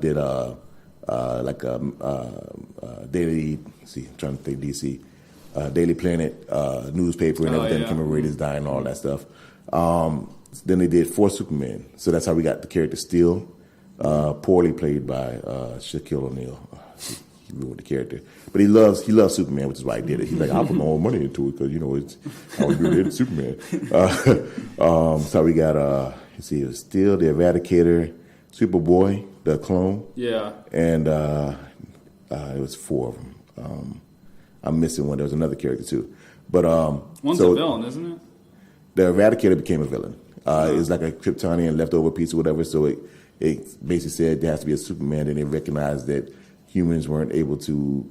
Speaker 2: Did daily. See, I'm trying to think DC. Daily Planet newspaper and everything. Commemorated dying and all that stuff. Then they did 4 Superman. So that's how we got the character Steel, poorly played by Shaquille O'Neal. He ruined the character, but he loves Superman, which is why he did it. He's like, I'll put my own money into it because I was really into Superman. So we got it was Steel, the Eradicator, Superboy, the clone, and it was 4 of them. I'm missing one. There was another character too, but
Speaker 1: one's a villain, isn't it?
Speaker 2: The Eradicator became a villain. It was like a Kryptonian leftover piece or whatever. So it basically said there has to be a Superman, and they recognized that humans weren't able to.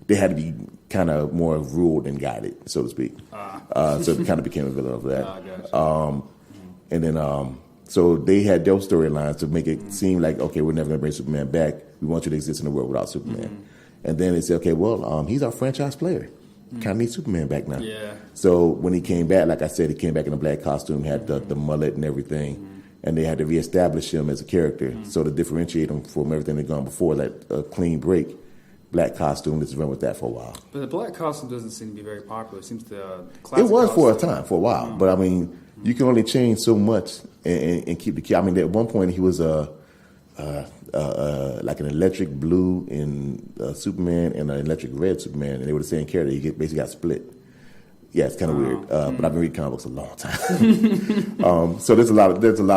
Speaker 2: They had to be kind of more ruled and guided, so to speak. So it kind of became a villain of that. And then so they had their storylines to make it seem like, okay, we're never going to bring Superman back. We want you to exist in a world without Superman. And then they said, okay, well, he's our franchise player. Kind of need Superman back now.
Speaker 1: Yeah.
Speaker 2: So when he came back, like I said, he came back in a black costume, had the mullet and everything. And they had to reestablish him as a character. So to differentiate him from everything they'd gone before, like a clean break, black costume, let's run with that for a while.
Speaker 1: But the black costume doesn't seem to be very popular. It seems the
Speaker 2: classic. It was for a time, for a while. But I mean, you can only change so much and keep the. I mean, at one point he was like an electric blue in Superman and an electric red Superman, and they were the same character. He basically got split. Yeah, it's kind of weird, but I've been reading comic books a long time. So there's a lot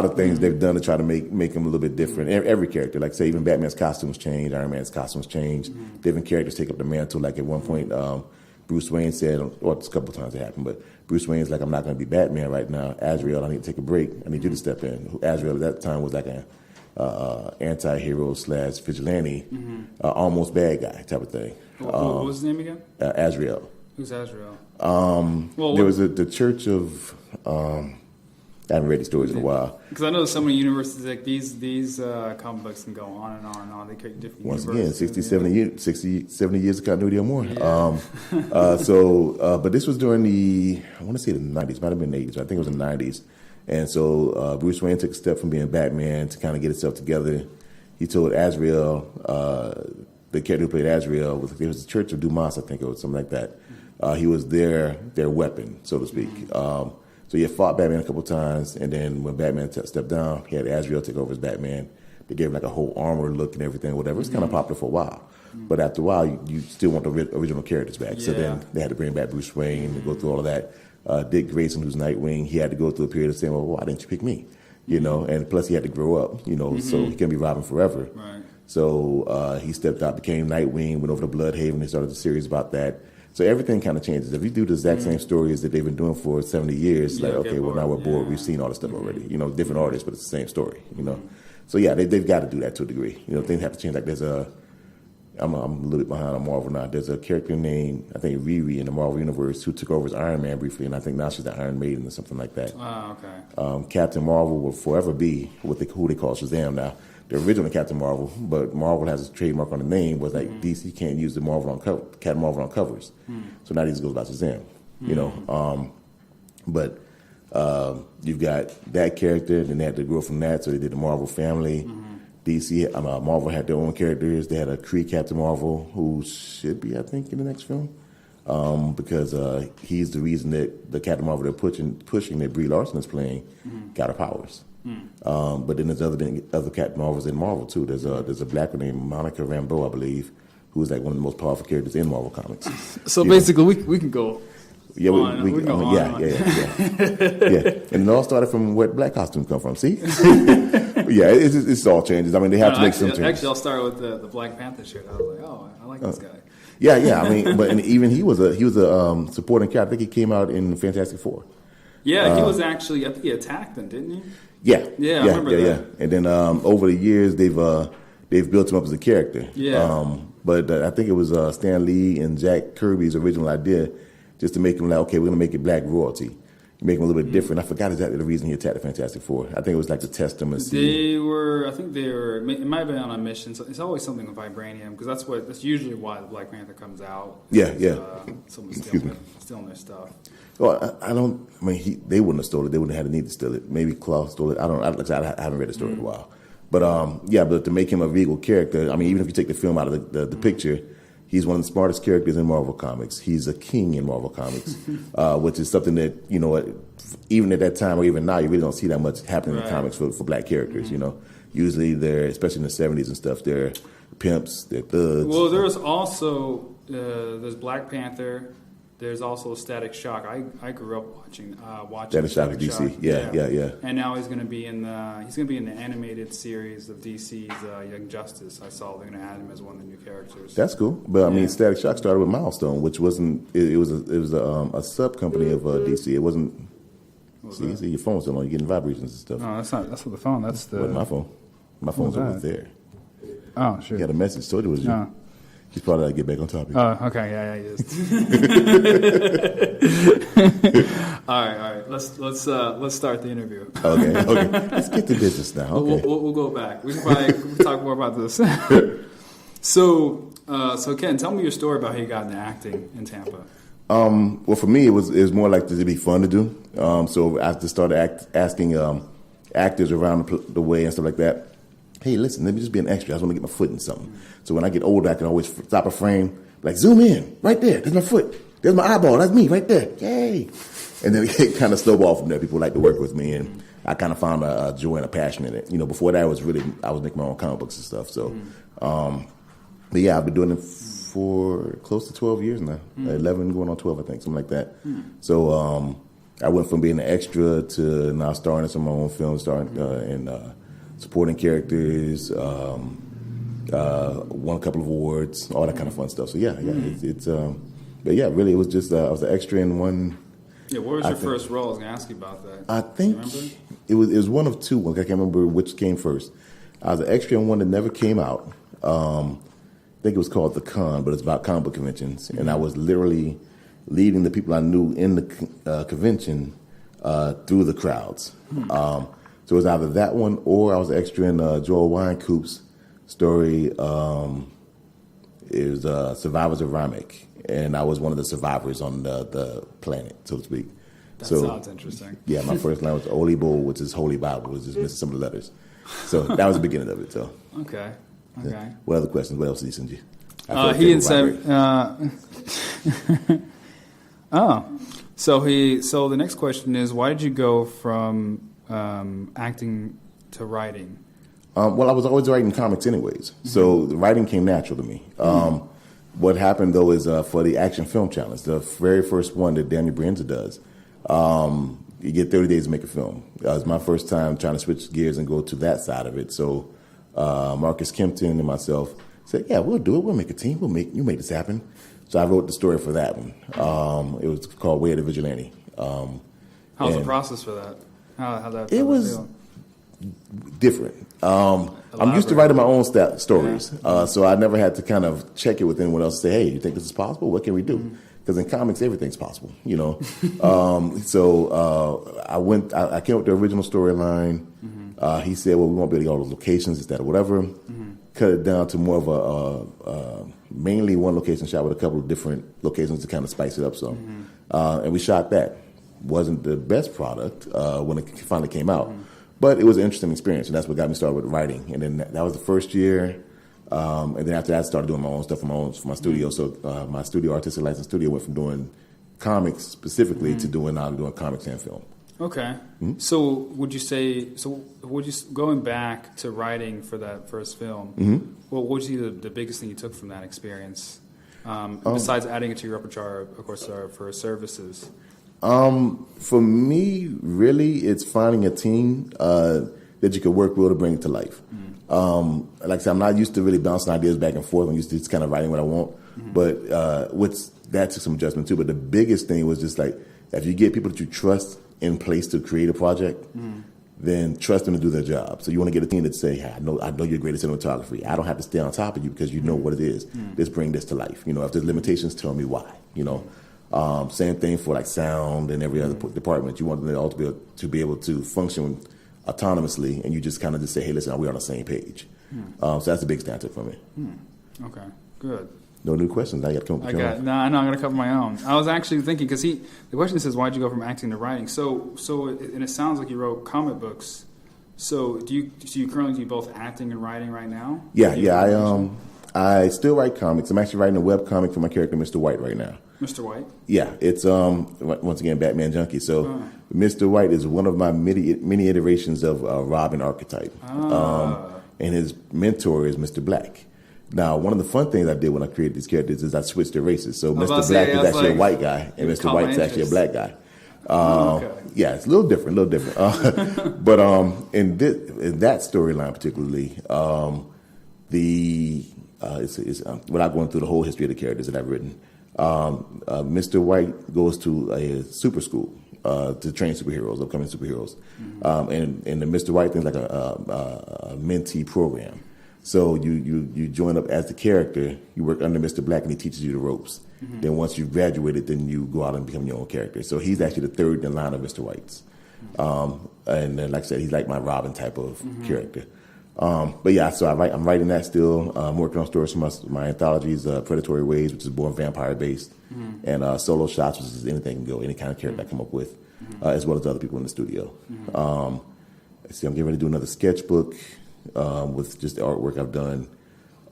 Speaker 2: of things they've done to try to make them a little bit different. Every character, like say even Batman's costumes change, Iron Man's costumes change. Different characters take up the mantle. Like at one point, Bruce Wayne said, or it's a couple of times it happened, but Bruce Wayne's like, I'm not going to be Batman right now. Azrael, I need to take a break. I need you to step in. Azrael at that time was like an anti-hero / vigilante, almost bad guy type of thing.
Speaker 1: What was his name again?
Speaker 2: Azrael.
Speaker 1: Who's Azrael?
Speaker 2: There was the Church of. I haven't read the stories in a while.
Speaker 1: Because I know so many universes, like these comic books can go on and on and on. They create different
Speaker 2: Once
Speaker 1: universes.
Speaker 2: again, 70 years of continuity or more.
Speaker 1: Yeah.
Speaker 2: But this was during I want to say the 90s, might have been the 80s. I think it was the 90s. And so Bruce Wayne took a step from being Batman to kind of get himself together. He told Azrael, the character who played Azrael, it was the Church of Dumas, I think, or something like that. He was their weapon, so to speak. So he had fought Batman a couple times, and then when Batman stepped down, he had Azrael take over as Batman. They gave him like a whole armor look and everything, whatever. It was kind of popular for a while. But after a while, you still want the original characters back. Yeah. So then they had to bring back Bruce Wayne and go through all of that. Dick Grayson, who's Nightwing, he had to go through a period of saying, well, why didn't you pick me? You know, and plus he had to grow up, you know, so he can't be Robin forever.
Speaker 1: Right.
Speaker 2: So he stepped out, became Nightwing, went over to Bloodhaven, they started a series about that. So everything kind of changes. If you do the exact same stories that they've been doing for 70 years, like, okay, well, now we're bored. We've seen all this stuff already. You know, different artists, but it's the same story, you know. So, yeah, they've got to do that to a degree. You know, things have to change. Like there's I'm a little bit behind on Marvel now. There's a character named, I think, Riri in the Marvel Universe who took over as Iron Man briefly, and I think now she's the Iron Maiden or something like that.
Speaker 1: Oh, okay.
Speaker 2: Captain Marvel will forever be who they call Shazam now. The original Captain Marvel, but Marvel has a trademark on the name, was like DC can't use the Captain Marvel on covers. So now he just goes by Shazam, you know. But you've got that character, then they had to grow from that, so they did the Marvel family. Marvel had their own characters. They had a Kree Captain Marvel, who should be, I think, in the next film, because he's the reason that the Captain Marvel they're pushing that Brie Larson is playing got her powers. But then there's other Captain Marvels in Marvel too. There's a black one named Monica Rambeau, I believe, who's like one of the most powerful characters in Marvel comics.
Speaker 1: So basically, we can go.
Speaker 2: Yeah, we can go on. Yeah. And it all started from where black costumes come from. See, yeah, it's all changes. I mean, they have to make some changes.
Speaker 1: Actually, I'll start with the Black Panther shirt. I was like, oh, I like this guy.
Speaker 2: Yeah. I mean, but even he was a supporting character. I think he came out in Fantastic Four.
Speaker 1: Yeah, he was actually. I think he attacked them, didn't he?
Speaker 2: Yeah,
Speaker 1: I remember that.
Speaker 2: Yeah. And then over the years, they've built him up as a character.
Speaker 1: Yeah.
Speaker 2: But I think it was Stan Lee and Jack Kirby's original idea, just to make him like, okay, we're gonna make it black royalty, make him a little bit different. I forgot exactly the reason he attacked the Fantastic Four. I think it was like to test him and see.
Speaker 1: I think they were. It might have been on a mission. So it's always something with vibranium because that's usually why the Black Panther comes out.
Speaker 2: Yeah.
Speaker 1: Someone's stealing their stuff.
Speaker 2: Well, they wouldn't have stolen it. They wouldn't have had the need to steal it. Maybe Klaus stole it. I don't know. I haven't read the story in a while. But but to make him a regal character, I mean, even if you take the film out of the picture, he's one of the smartest characters in Marvel Comics. He's a king in Marvel Comics, which is something that, you know, even at that time or even now, you really don't see that much happening in comics for black characters, you know. Usually they're, especially in the 70s and stuff, they're pimps, they're thugs.
Speaker 1: Well, there's also, there's Black Panther. There's also Static Shock. I grew up watching
Speaker 2: Static Shock of DC. Yeah.
Speaker 1: And now he's going to be in the animated series of DC's Young Justice. I saw they're going to add him as one of the new characters.
Speaker 2: That's cool. But I mean, Static Shock started with Milestone, which wasn't. It was a sub company of DC. It wasn't. See, your phone's still on. You're getting vibrations and stuff.
Speaker 1: No, that's not. That's what the phone. That's the.
Speaker 2: What, my phone. My phone's over there.
Speaker 1: Oh, sure.
Speaker 2: He had a message. So it was you. No. He's probably got to get back on topic.
Speaker 1: Oh, okay, yeah, he is. all right. Let's start the interview.
Speaker 2: Okay. Let's get to business now. Okay.
Speaker 1: We'll go back. We can probably talk more about this. So Ken, tell me your story about how you got into acting in Tampa.
Speaker 2: Well, for me, it was more like to be fun to do. So I just started asking actors around the way and stuff like that. Hey, listen, let me just be an extra. I just want to get my foot in something. So when I get older, I can always stop a frame, like zoom in, right there. There's my foot. There's my eyeball. That's me right there. Yay. And then it kind of snowballed from there. People like to work with me, and I kind of found a joy and a passion in it. You know, before that, I was making my own comic books and stuff. So, but yeah, I've been doing it for close to 12 years now. 11 going on 12, I think, something like that. So I went from being an extra to now starring in some of my own films, supporting characters, won a couple of awards, all that kind of fun stuff. So but yeah, really, it was just I was an extra in one.
Speaker 1: Yeah, what was your first role? I was going to ask you about that.
Speaker 2: I think it was one of two. I can't remember which came first. I was an extra in one that never came out. I think it was called The Con, but it's about comic book conventions, and I was literally leading the people I knew in the convention through the crowds. So it was either that one or I was extra in Joel Wynkoop's story. It was Survivors of Ramek, and I was one of the survivors on the planet, so to speak.
Speaker 1: That sounds interesting.
Speaker 2: Yeah, my first line was Olibo, which is Holy Bible, which is missing some of the letters. So that was the beginning of it. So
Speaker 1: Okay.
Speaker 2: Yeah. What other questions? What else did he send you?
Speaker 1: He didn't say. So the next question is, why did you go from acting to writing?
Speaker 2: Well, I was always writing comics anyways, so the writing came natural to me. What happened, though, is for the Action Film Challenge, the very first one that Daniel Brienza does, you get 30 days to make a film. It was my first time trying to switch gears and go to that side of it. So Marcus Kempton and myself said, yeah, we'll do it. We'll make a team. You make this happen. So I wrote the story for that one. It was called Way of the Vigilante.
Speaker 1: How's the process for that? How that?
Speaker 2: It was different. I'm used to writing my own stories, so I never had to kind of check it with anyone else and say, hey, you think this is possible? What can we do? Because in comics, everything's possible, you know. So I came up with the original storyline. He said, well, we won't be able to get all those locations, instead of whatever. Cut it down to more of a mainly one location shot with a couple of different locations to kind of spice it up some. And we shot that. Wasn't the best product when it finally came out. But it was an interesting experience, and that's what got me started with writing. And then that was the first year. And then after that, I started doing my own stuff for my studio. So my studio, Artistic License Studio, went from doing comics specifically to doing comics and film.
Speaker 1: Okay. So would you going back to writing for that first film, what would you say the biggest thing you took from that experience? Besides adding it to your repertoire, of course, for services?
Speaker 2: For me, really, it's finding a team that you can work with to bring it to life. Like I said, I'm not used to really bouncing ideas back and forth. I'm used to just kind of writing what I want. But that took some adjustment too. But the biggest thing was just like, if you get people that you trust in place to create a project, then trust them to do their job. So you want to get a team that say, hey, I know you're great at cinematography. I don't have to stay on top of you because you know what it is. Let's bring this to life. You know, if there's limitations, tell me why. You know. Same thing for like sound and every other department. You want them all to be able to function autonomously, and you just kind of just say, hey, listen, we're on the same page. So that's the big standard for me.
Speaker 1: Okay, good.
Speaker 2: No new questions. I got to come up with your own.
Speaker 1: No, I'm going to cover my own. I was actually thinking, because the question says, why'd you go from acting to writing? So, and it sounds like you wrote comic books. So do you currently do both acting and writing right now?
Speaker 2: Yeah. I still write comics. I'm actually writing a web comic for my character, Mr. White, right now.
Speaker 1: Mr. White?
Speaker 2: Yeah, it's once again Batman Junkie. So Mr. White is one of my many iterations of Robin archetype, and his mentor is Mr. Black. Now, one of the fun things I did when I created these characters is I switched their races. So Mr. Black is actually a white guy, and Mr. White is actually a black guy. Yeah, it's a little different. But in that storyline particularly, without going through the whole history of the characters that I've written, Mr. White goes to a super school to train superheroes, upcoming superheroes. And the Mr. White thing is like a mentee program. So you join up as the character, you work under Mr. Black, and he teaches you the ropes. Then once you've graduated, then you go out and become your own character. So he's actually the third in line of Mr. White's. And then, like I said, he's like my Robin type of character. But yeah, so I'm writing that still. I'm working on stories for my anthologies, Predatory Ways, which is more vampire-based, and Solo Shots, which is anything can go, any kind of character I come up with, as well as other people in the studio. I'm getting ready to do another sketchbook with just the artwork I've done.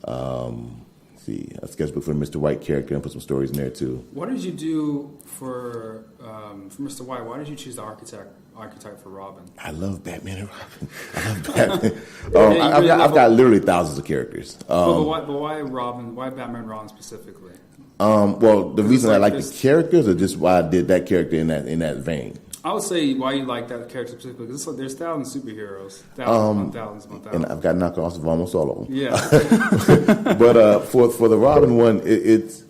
Speaker 2: A sketchbook for the Mr. White character, and put some stories in there too.
Speaker 1: What did you do for Mr. White? Why did you choose the archetype for Robin?
Speaker 2: I love Batman and Robin. I love Batman. I've got literally thousands of characters.
Speaker 1: But why Robin? Why Batman and Robin specifically?
Speaker 2: Well, the reason I like the characters, or just why I did that character in that vein.
Speaker 1: I would say why you like that character specifically, because there's thousands of superheroes, thousands.
Speaker 2: And I've got knockoffs of almost all of them.
Speaker 1: Yeah.
Speaker 2: But for the Robin one, it's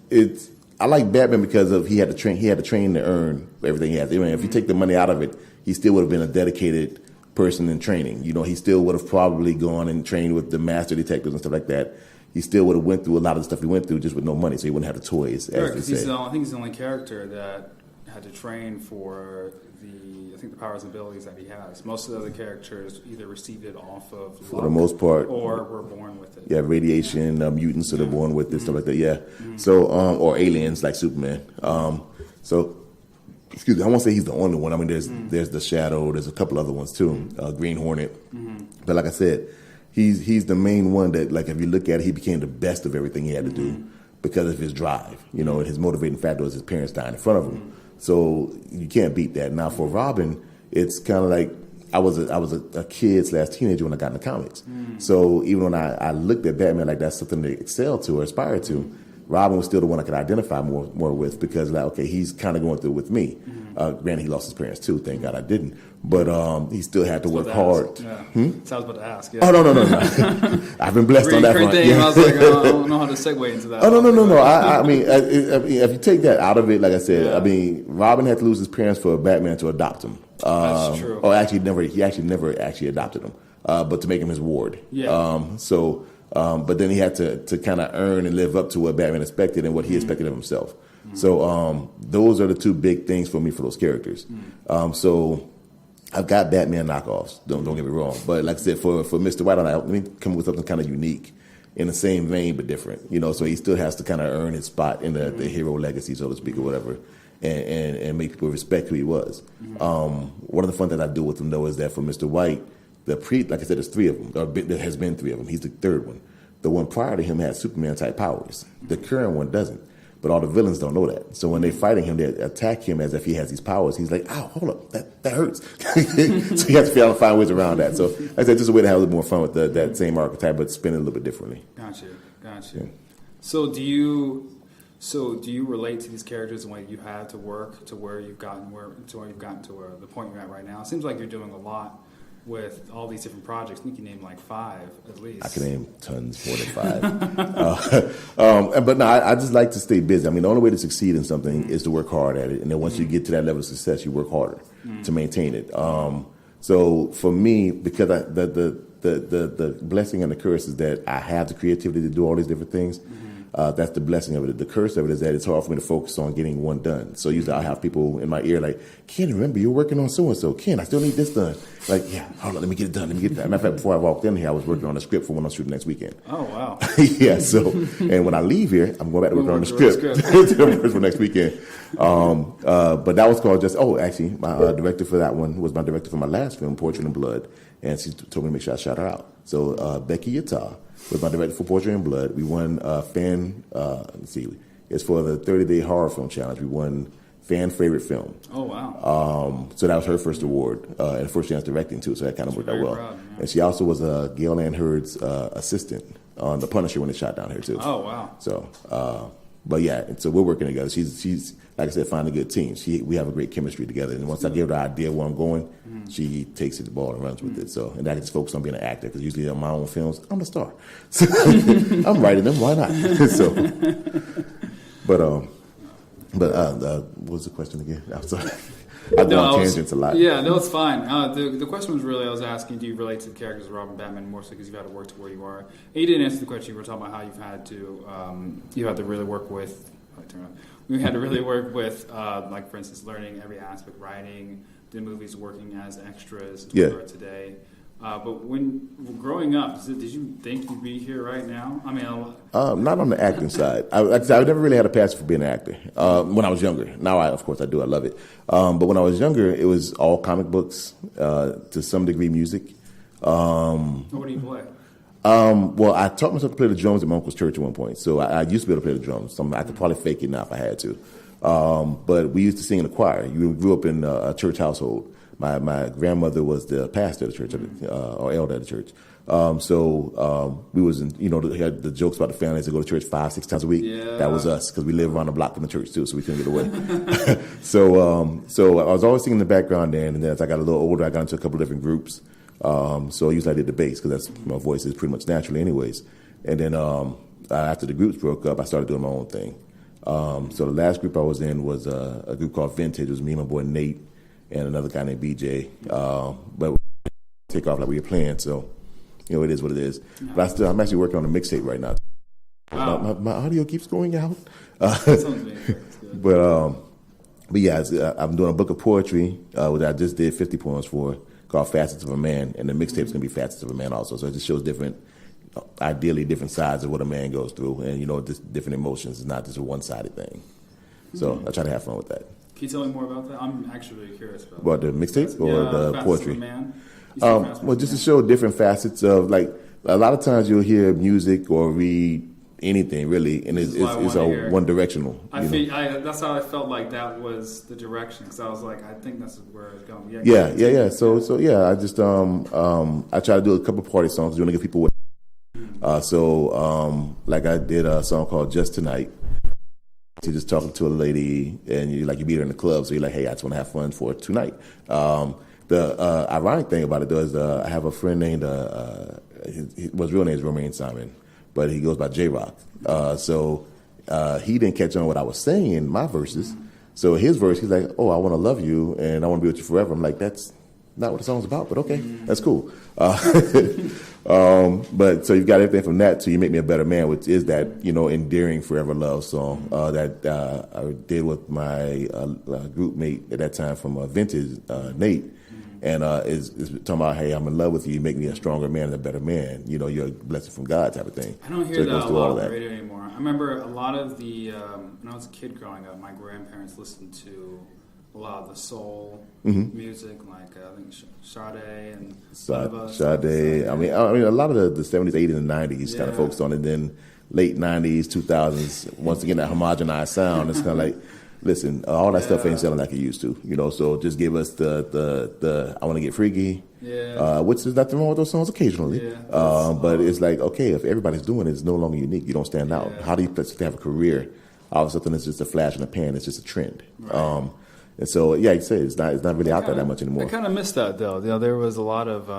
Speaker 2: I like Batman because he had to train to earn everything he has. I mean, if you take the money out of it, he still would have been a dedicated person in training. You know, he still would have probably gone and trained with the master detectives and stuff like that. He still would have went through a lot of the stuff he went through just with no money, so he wouldn't have the toys.
Speaker 1: Sure, because I think he's the only character that had to train for the powers and abilities that he has. Most of the other characters either received it off of luck,
Speaker 2: for the most part,
Speaker 1: or were born with it.
Speaker 2: Yeah, radiation, mutants that are born with it, stuff like that. Yeah, so or aliens like Superman. So, excuse me, I won't say he's the only one. I mean, there's the Shadow. There's a couple other ones too. Green Hornet. But like I said, he's the main one that, like, if you look at it, he became the best of everything he had to do. because of his drive, and his motivating factor was his parents dying in front of him. So you can't beat that. Now for Robin, it's kind of like I was a kid/teenager when I got into comics. So even when I looked at Batman like that's something to excel to or aspire to, Robin was still the one I could identify more with because he's kind of going through it with me. Granted, he lost his parents too. Thank God I didn't. But he still had to work hard.
Speaker 1: Yeah. So I was about to ask. Yeah.
Speaker 2: Oh no! I've been blessed on that front.
Speaker 1: I was like, I don't know how to segue into that.
Speaker 2: Oh no! I mean, if you take that out of it, like I said, I mean, Robin had to lose his parents for Batman to adopt him.
Speaker 1: That's true.
Speaker 2: Or he actually never adopted him, but to make him his ward.
Speaker 1: Yeah.
Speaker 2: But then he had to kind of earn and live up to what Batman expected and what he expected of himself. So those are the two big things for me for those characters. So I've got Batman knockoffs. Don't get me wrong, but like I said, for Mr. White, let me come up with something kind of unique in the same vein but different. So he still has to kind of earn his spot in the hero legacy, so to speak, or whatever. And make people respect who he was. One of the fun things I do with him, though, is that for Mr. White, like I said, there's three of them. There has been three of them. He's the third one. The one prior to him had Superman-type powers. The current one doesn't. But all the villains don't know that. So when they're fighting him, they attack him as if he has these powers. He's like, ow, hold up, that hurts. So you have to find ways around that. So like I said, just a way to have a little more fun with that same archetype, but spin it a little bit differently.
Speaker 1: Gotcha.
Speaker 2: Yeah.
Speaker 1: So do you relate to these characters the way you had to work to where you've gotten to the point you're at right now? It seems like you're doing a lot with all these different projects. I think you named like 5 at least.
Speaker 2: I can name tons more than 5. But no, I just like to stay busy. I mean, the only way to succeed in something is to work hard at it. And then once you get to that level of success, you work harder to maintain it. So for me, because the blessing and the curse is that I have the creativity to do all these different things. That's the blessing of it. The curse of it is that it's hard for me to focus on getting one done. So usually I have people in my ear like, Ken, remember you're working on so-and-so. Ken, I still need this done. Like, yeah, hold on, let me get it done. Matter of fact, before I walked in here, I was working on a script for when I'm shooting next weekend.
Speaker 1: Oh, wow.
Speaker 2: Yeah, so, and when I leave here, I'm going back to work on the script for next weekend. But that was called actually, my director for that one was my director for my last film, Portrait in Blood. And she told me to make sure I shout her out. So Becky Yatta was my director for Portrait in Blood. We won it's for the 30-day horror film challenge. We won fan favorite film.
Speaker 1: Oh, wow.
Speaker 2: So that was her first award and first chance directing too. So that kind of worked out well.
Speaker 1: Proud,
Speaker 2: and she also was Gail Ann Hurd's assistant on The Punisher when it shot down here too.
Speaker 1: Oh, wow.
Speaker 2: So, but yeah, and so we're working together. She's like I said, find a good team. We have a great chemistry together. And once I give her the idea where I'm going, she takes the ball and runs with it. So, and I can just focus on being an actor because usually on my own films, I'm the star. So I'm writing them. Why not? So, but what was the question again? I'm sorry. I go on tangents a lot.
Speaker 1: Yeah, no, it's fine. The question was really, I was asking, do you relate to the characters of Robin Batman more so because you've had to work to where you are? And you didn't answer the question. You were talking about how you've had to really work with. We had to really work with, like for instance, learning every aspect, writing, the movies, working as extras to where we are today. But when growing up, did you think you'd be here right now? I mean,
Speaker 2: not on the acting side. I never really had a passion for being an actor when I was younger. Now, of course, I do. I love it. But when I was younger, it was all comic books, to some degree, music.
Speaker 1: What do you play?
Speaker 2: Well, I taught myself to play the drums at my uncle's church at one point. So I used to be able to play the drums. So I could probably fake it now if I had to. But we used to sing in the choir. You grew up in a church household. My grandmother was the pastor of the church, or elder of the church. We was in, had the jokes about the families that go to church 5-6 times a week.
Speaker 1: Yeah.
Speaker 2: That was us because we live around the block from the church too, so we couldn't get away. So I was always singing in the background then, and then as I got a little older, I got into a couple of different groups. So usually I did the bass because my voice is pretty much naturally anyways. And then after the groups broke up, I started doing my own thing. So the last group I was in was a group called Vintage. It was me and my boy Nate and another guy named BJ. But we take off like we were playing, so it is what it is. Yeah. But I'm actually working on a mixtape right now. Wow. My audio keeps going out. But yeah, I'm doing a book of poetry that I just did 50 poems for, called Facets of a Man, and the mixtape's gonna be Facets of a Man also. So it just shows ideally different sides of what a man goes through, and just different emotions. It's not just a one-sided thing. So I try to have fun with that.
Speaker 1: Can you tell me more about that? I'm actually really curious about
Speaker 2: what, the mixtape or the poetry?
Speaker 1: Of a Man?
Speaker 2: Well, just to show different facets of, like, a lot of times you'll hear music or read anything really, and it's
Speaker 1: hear.
Speaker 2: one directional. That's
Speaker 1: how I felt like that was the direction, because I was like, I think that's where it's going.
Speaker 2: Yeah. So I just I try to do a couple party songs. You want to give people what. Like I did a song called Just Tonight. You're just talking to a lady, and you meet her in the club, so you're like, hey, I just want to have fun for tonight. The ironic thing about it, though, is I have a friend named, his real name is Romaine Simon, but he goes by J-Rock. He didn't catch on what I was saying in my verses. So his verse, he's like, oh, I want to love you, and I want to be with you forever. I'm like, that's not what the song's about, but okay, that's cool. But so you've got everything from that to You Make Me a Better Man, which is that, endearing forever love song that I did with my group mate at that time from Vintage, Nate. And is talking about, hey, I'm in love with you. You make me a stronger man and a better man. You're a blessing from God type of thing.
Speaker 1: I don't hear that a lot on the radio anymore. I remember a lot of the, when I was a kid growing up, my grandparents listened to a lot of the soul music, like I think Sade and
Speaker 2: Sade. I mean, a lot of the 70s, 80s, and 90s kind of focused on it. Then late 90s, 2000s, once again, that homogenized sound. It's kind of like, listen, all that stuff ain't selling like it used to, So just give us the I want to get freaky, which is nothing wrong with those songs occasionally. But it's like, okay, if everybody's doing it, it's no longer unique. You don't stand out. How do you have a career out of something that's just a flash in the pan? It's just a trend. Right. And so, like you said, it's not really out there that much anymore.
Speaker 1: I kind of missed that, though. There was a lot of.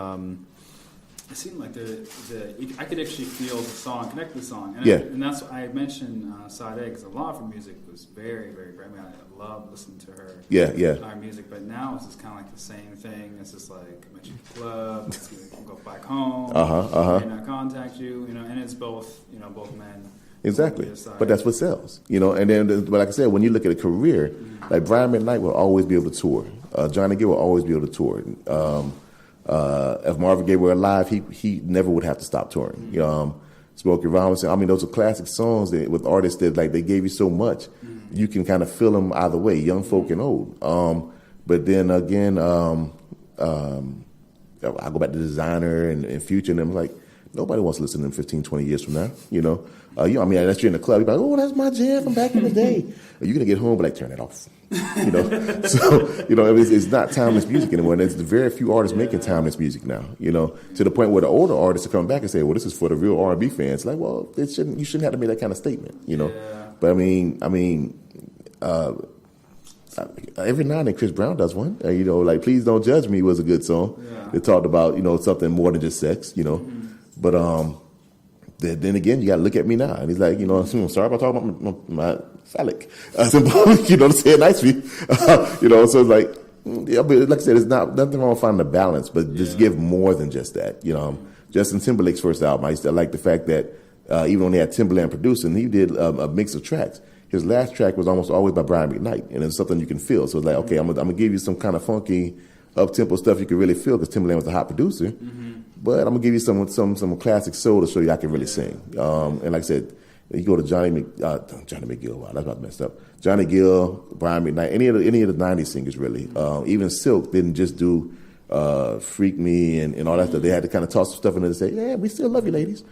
Speaker 1: It seemed like I could actually feel the song, connect the song, and that's why I mentioned Sade, because a lot of her music was very, very great. I mean, I love listening to her. Her music, but now it's just kind of like the same thing. It's just like I met you at the club, let's go back home, and I contact you, and it's both men.
Speaker 2: Exactly, but that's what sells, And then, but like I said, when you look at a career, like Brian McKnight will always be able to tour. Johnny Gill will always be able to tour. If Marvin Gaye were alive, he never would have to stop touring. Smokey Robinson. I mean, those are classic songs with artists that they gave you so much, you can kind of feel them either way, young folk and old. But then again, I go back to Designer and Future, and I'm like, nobody wants to listen to them 15, 20 years from now. Unless you're in the club, you're like, oh, that's my jam from back in the day. You're gonna get home, but turn it off. It's not timeless music anymore. And there's very few artists making timeless music now. To the point where the older artists are coming back and say, well, this is for the real R&B fans. Like, well, you shouldn't have to make that kind of statement. But every now and then Chris Brown does one. Please Don't Judge Me was a good song. It talked about something more than just sex. But then again, you got to look at me now. And he's like, I'm sorry about talking about my phallic. To say it nicely. So it's like, but like I said, it's nothing wrong with finding a balance, but just give more than just that. Justin Timberlake's first album, I used to like the fact that even when he had Timberland producing, he did a mix of tracks. His last track was almost always by Brian McKnight, and it's something you can feel. So it's like, okay, I'm gonna give you some kind of funky, up-tempo stuff you can really feel, because Timberland was a hot producer. But I'm gonna give you some classic soul to show you I can really sing. And like I said, you go to Johnny McGill. Wow, that's about messed up. Johnny Gill, Brian McKnight, any of the '90s singers really. Even Silk didn't just do "Freak Me" and all that stuff. They had to kind of toss some stuff in there and say, "Yeah, we still love you, ladies."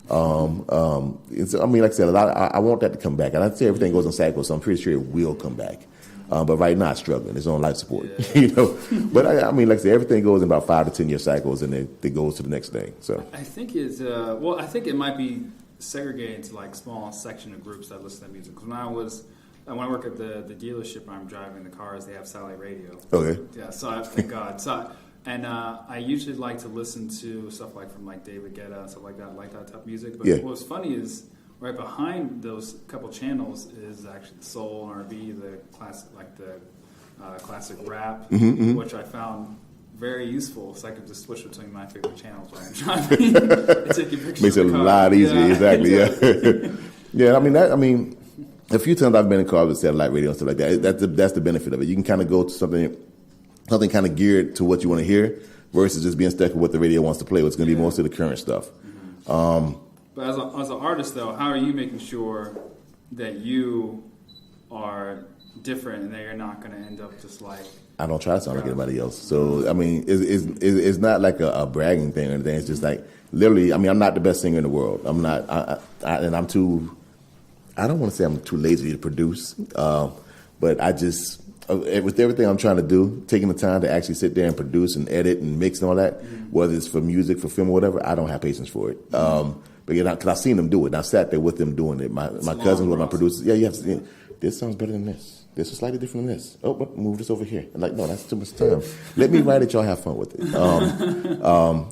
Speaker 2: So, like I said, I want that to come back, and I'd say everything goes in cycles, so I'm pretty sure it will come back. But right now, it's struggling. It's on life support, But like I said, everything goes in about 5 to 10 year cycles, and it goes to the next thing. So
Speaker 1: I think I think it might be segregated into small section of groups that listen to music. Because when I work at the dealership, I'm driving the cars. They have satellite radio.
Speaker 2: Okay.
Speaker 1: Yeah. So thank God. I usually like to listen to stuff from David Guetta, stuff like that type of music. But what's funny is, right behind those couple channels is actually the soul and R&B, the classic, classic rap, which I found very useful. So I could just switch between my favorite channels while I'm driving.
Speaker 2: Makes it a lot easier. Yeah. Exactly. Yeah. Yeah. A few times I've been in cars with satellite radio and stuff like that. That's the benefit of it. You can kind of go to something kind of geared to what you want to hear, versus just being stuck with what the radio wants to play. What's going to be most of the current stuff.
Speaker 1: But as an artist, though, how are you making sure that you are different and that you're not going to end up just like...
Speaker 2: I don't try to sound like anybody else. So, it's not like a bragging thing or anything. It's just like, literally, I mean, I'm not the best singer in the world. I'm not, and I'm too. I don't want to say I'm too lazy to produce, but I just, with everything I'm trying to do, taking the time to actually sit there and produce and edit and mix and all that, whether it's for music, for film, or whatever, I don't have patience for it. But because I've seen them do it, and I sat there with them doing it. My cousins were my producers. Yeah, you have to see it. This sounds better than this. This is slightly different than this. Oh, move this over here. I'm like, no, that's too much time. Let me write it. Y'all have fun with it.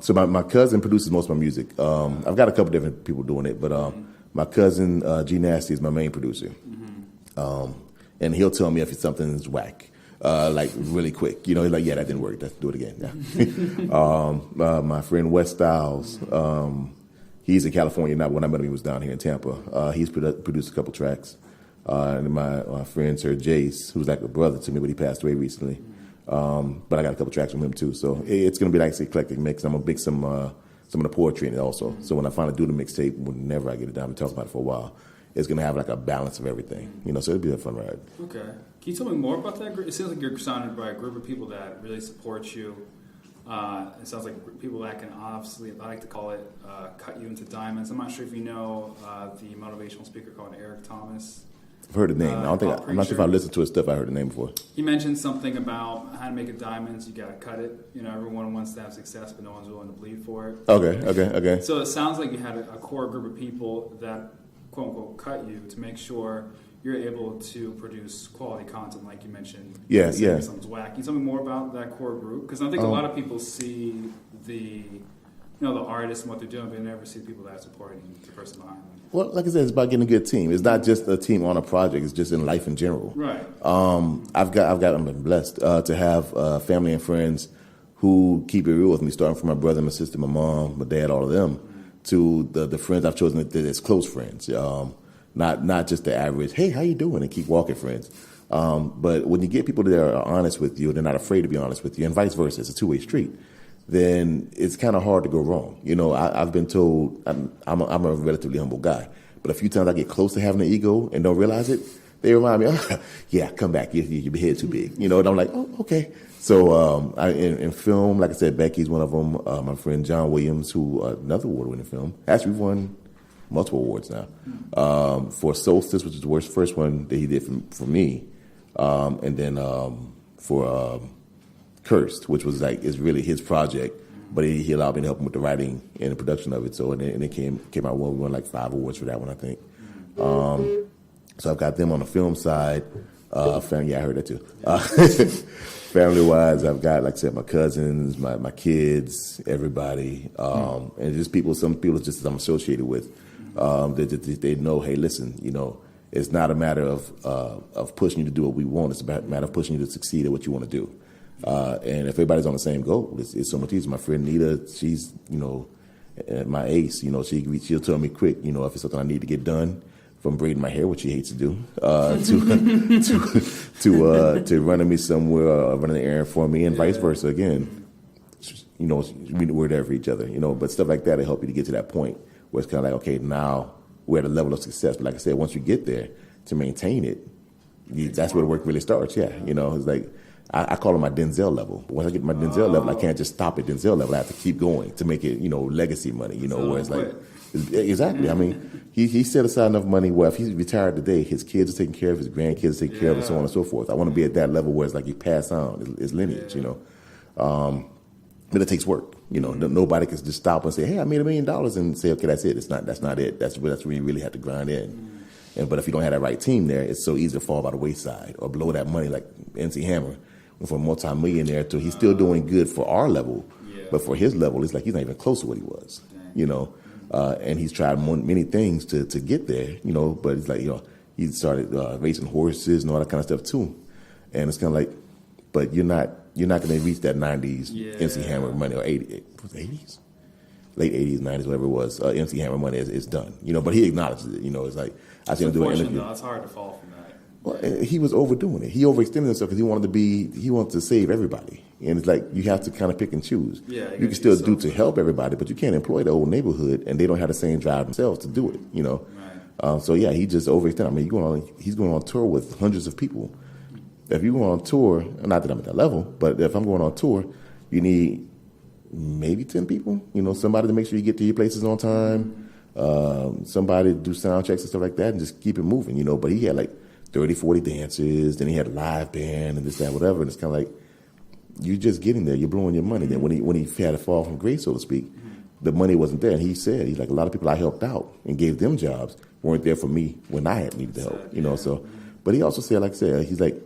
Speaker 2: So my cousin produces most of my music. I've got a couple different people doing it, but my cousin G Nasty is my main producer. And he'll tell me if something is whack, like really quick. You know, he's like, yeah, that didn't work. Let's do it again. Yeah. My friend Wes Styles, he's in California now. When I met him, he was down here in Tampa. He's produced a couple tracks. And my friend Sir Jace, who's like a brother to me, but he passed away recently. But I got a couple tracks from him too. So it's going to be like an eclectic mix. I'm going to mix some of the poetry in it also. So when I finally do the mixtape, whenever I get it down and talk about it for a while, it's going to have like a balance of everything. You know, so it'll be a fun ride. Okay.
Speaker 1: Can you tell me more about that group? It seems like you're surrounded by a group of people that really support you. It sounds like people that can obviously, I like to call it, cut you into diamonds. I'm not sure if you know the motivational speaker called Eric Thomas.
Speaker 2: I've heard the name. I'm not sure if I listened to his stuff. I heard the name before.
Speaker 1: He mentioned something about how to make a diamond. You got to cut it. You know, everyone wants to have success, but no one's willing to bleed for it.
Speaker 2: Okay.
Speaker 1: So it sounds like you had a core group of people that, quote unquote, cut you to make sure you're able to produce quality content, like you mentioned.
Speaker 2: Yeah.
Speaker 1: Something's whack. Can you tell me more about that core group? Because I think a lot of people see the artists and what they're doing, but they never see the people that are supporting the person behind them.
Speaker 2: Well, like I said, it's about getting a good team. It's not just a team on a project. It's just in life in general.
Speaker 1: Right.
Speaker 2: I'm blessed to have family and friends who keep it real with me, starting from my brother, my sister, my mom, my dad, all of them, to the friends I've chosen as close friends. Not just the average, hey, how you doing, and keep walking friends. But when you get people that are honest with you, they're not afraid to be honest with you, and vice versa, it's a two-way street, then it's kind of hard to go wrong. You know, I've been told I'm a relatively humble guy, but a few times I get close to having an ego and don't realize it, they remind me, yeah, come back, your head too big. You know, and I'm like, oh, okay. So in film, like I said, Becky's one of them. My friend John Williams, who another award-winning film. Actually, we've won multiple awards now. For Solstice, which is the first one that he did for me, and then for Cursed, which was is really his project, but he allowed me to help him with the writing and the production of it. So and it came out well. We won 5 awards for that one, I think. So I've got them on the film side. Family, I heard that too. Family-wise, I've got, like I said, my cousins, my kids, everybody, and just some people just I'm associated with. They know, hey, listen, you know, it's not a matter of pushing you to do what we want. It's a matter of pushing you to succeed at what you want to do. And if everybody's on the same goal, it's so much easier. My friend Nita, she's, you know, my ace. You know, she'll tell me quick, you know, if it's something I need to get done, from braiding my hair, which she hates to do, to running me somewhere, running an errand for me, and vice versa. Again, you know, we're there for each other. You know, but stuff like that will help you to get to that point where it's kind of like, okay, now we're at a level of success. But like I said, once you get there, to maintain it, that's where the work really starts. Yeah, you know, it's like. I call it my Denzel level. Once I get my Denzel level, I can't just stop at Denzel level. I have to keep going to make it, you know, legacy money, you know, where it's like, exactly. I mean, he set aside enough money where if he's retired today, his kids are taken care of, his grandkids are taken care of, and so on and so forth. I want to be at that level where it's like you pass on his lineage, you know. But it takes work, you know. Nobody can just stop and say, hey, I made $1 million and say, okay, that's it. That's not it. That's where you really have to grind in. But if you don't have that right team there, it's so easy to fall by the wayside or blow that money like MC Hammer. For a multi-millionaire, to he's still doing good for our level, but for his level, it's like he's not even close to what he was, you know. And he's tried many things to get there, you know. But it's like, you know, he started racing horses and all that kind of stuff too. And it's kind of like, but you're not going to reach that '90s MC Hammer money or '80s, late '80s, '90s, whatever it was. MC Hammer money is done, you know. But he acknowledges it, you know. It's like I seen him do an interview.
Speaker 1: It's hard to fall from that.
Speaker 2: Well, he was overdoing it. He overextended himself because he wanted to save everybody. And it's like you have to kind of pick and choose. Yeah, you can still do to help everybody, but you can't employ the whole neighborhood, and they don't have the same drive themselves to do it. You know, right. So yeah, he just overextended. I mean, he's going on tour with hundreds of people. If you go on tour, not that I'm at that level, but if I'm going on tour, you need maybe 10 people. Somebody to make sure you get to your places on time. Somebody to do sound checks and stuff like that, and just keep it moving. But he had like 30, 40 dancers. Then he had a live band and this, that, whatever. And it's kind of like you're just getting there. You're blowing your money. Then when he had a fall from grace, so to speak, the money wasn't there. And he's like, a lot of people I helped out and gave them jobs weren't there for me when I had needed the help. So. But he also said, like I said, he's like,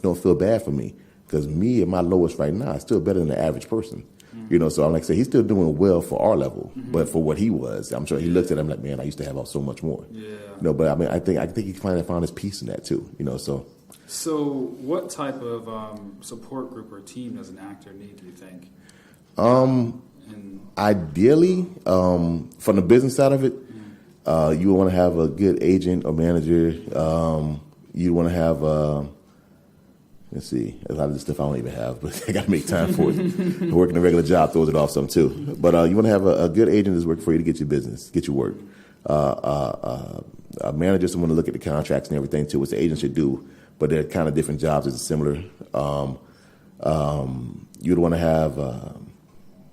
Speaker 2: don't feel bad for me, because me at my lowest right now is still better than the average person. So I'm like, say he's still doing well for our level, but for what he was, I'm sure he looked at him like, man, I used to have so much more. Yeah. But I mean, I think he finally found his peace in that too. So.
Speaker 1: So what type of support group or team does an actor need, do you think?
Speaker 2: Ideally, from the business side of it, you want to have a good agent or manager. You want to have, let's see, a lot of this stuff I don't even have, but I got to make time for it. Working a regular job throws it off some too. But you want to have a good agent that's working for you to get your business, get your work. A manager, someone to look at the contracts and everything too, which the agent should do. But they're kind of different jobs. It's similar. You'd want to have,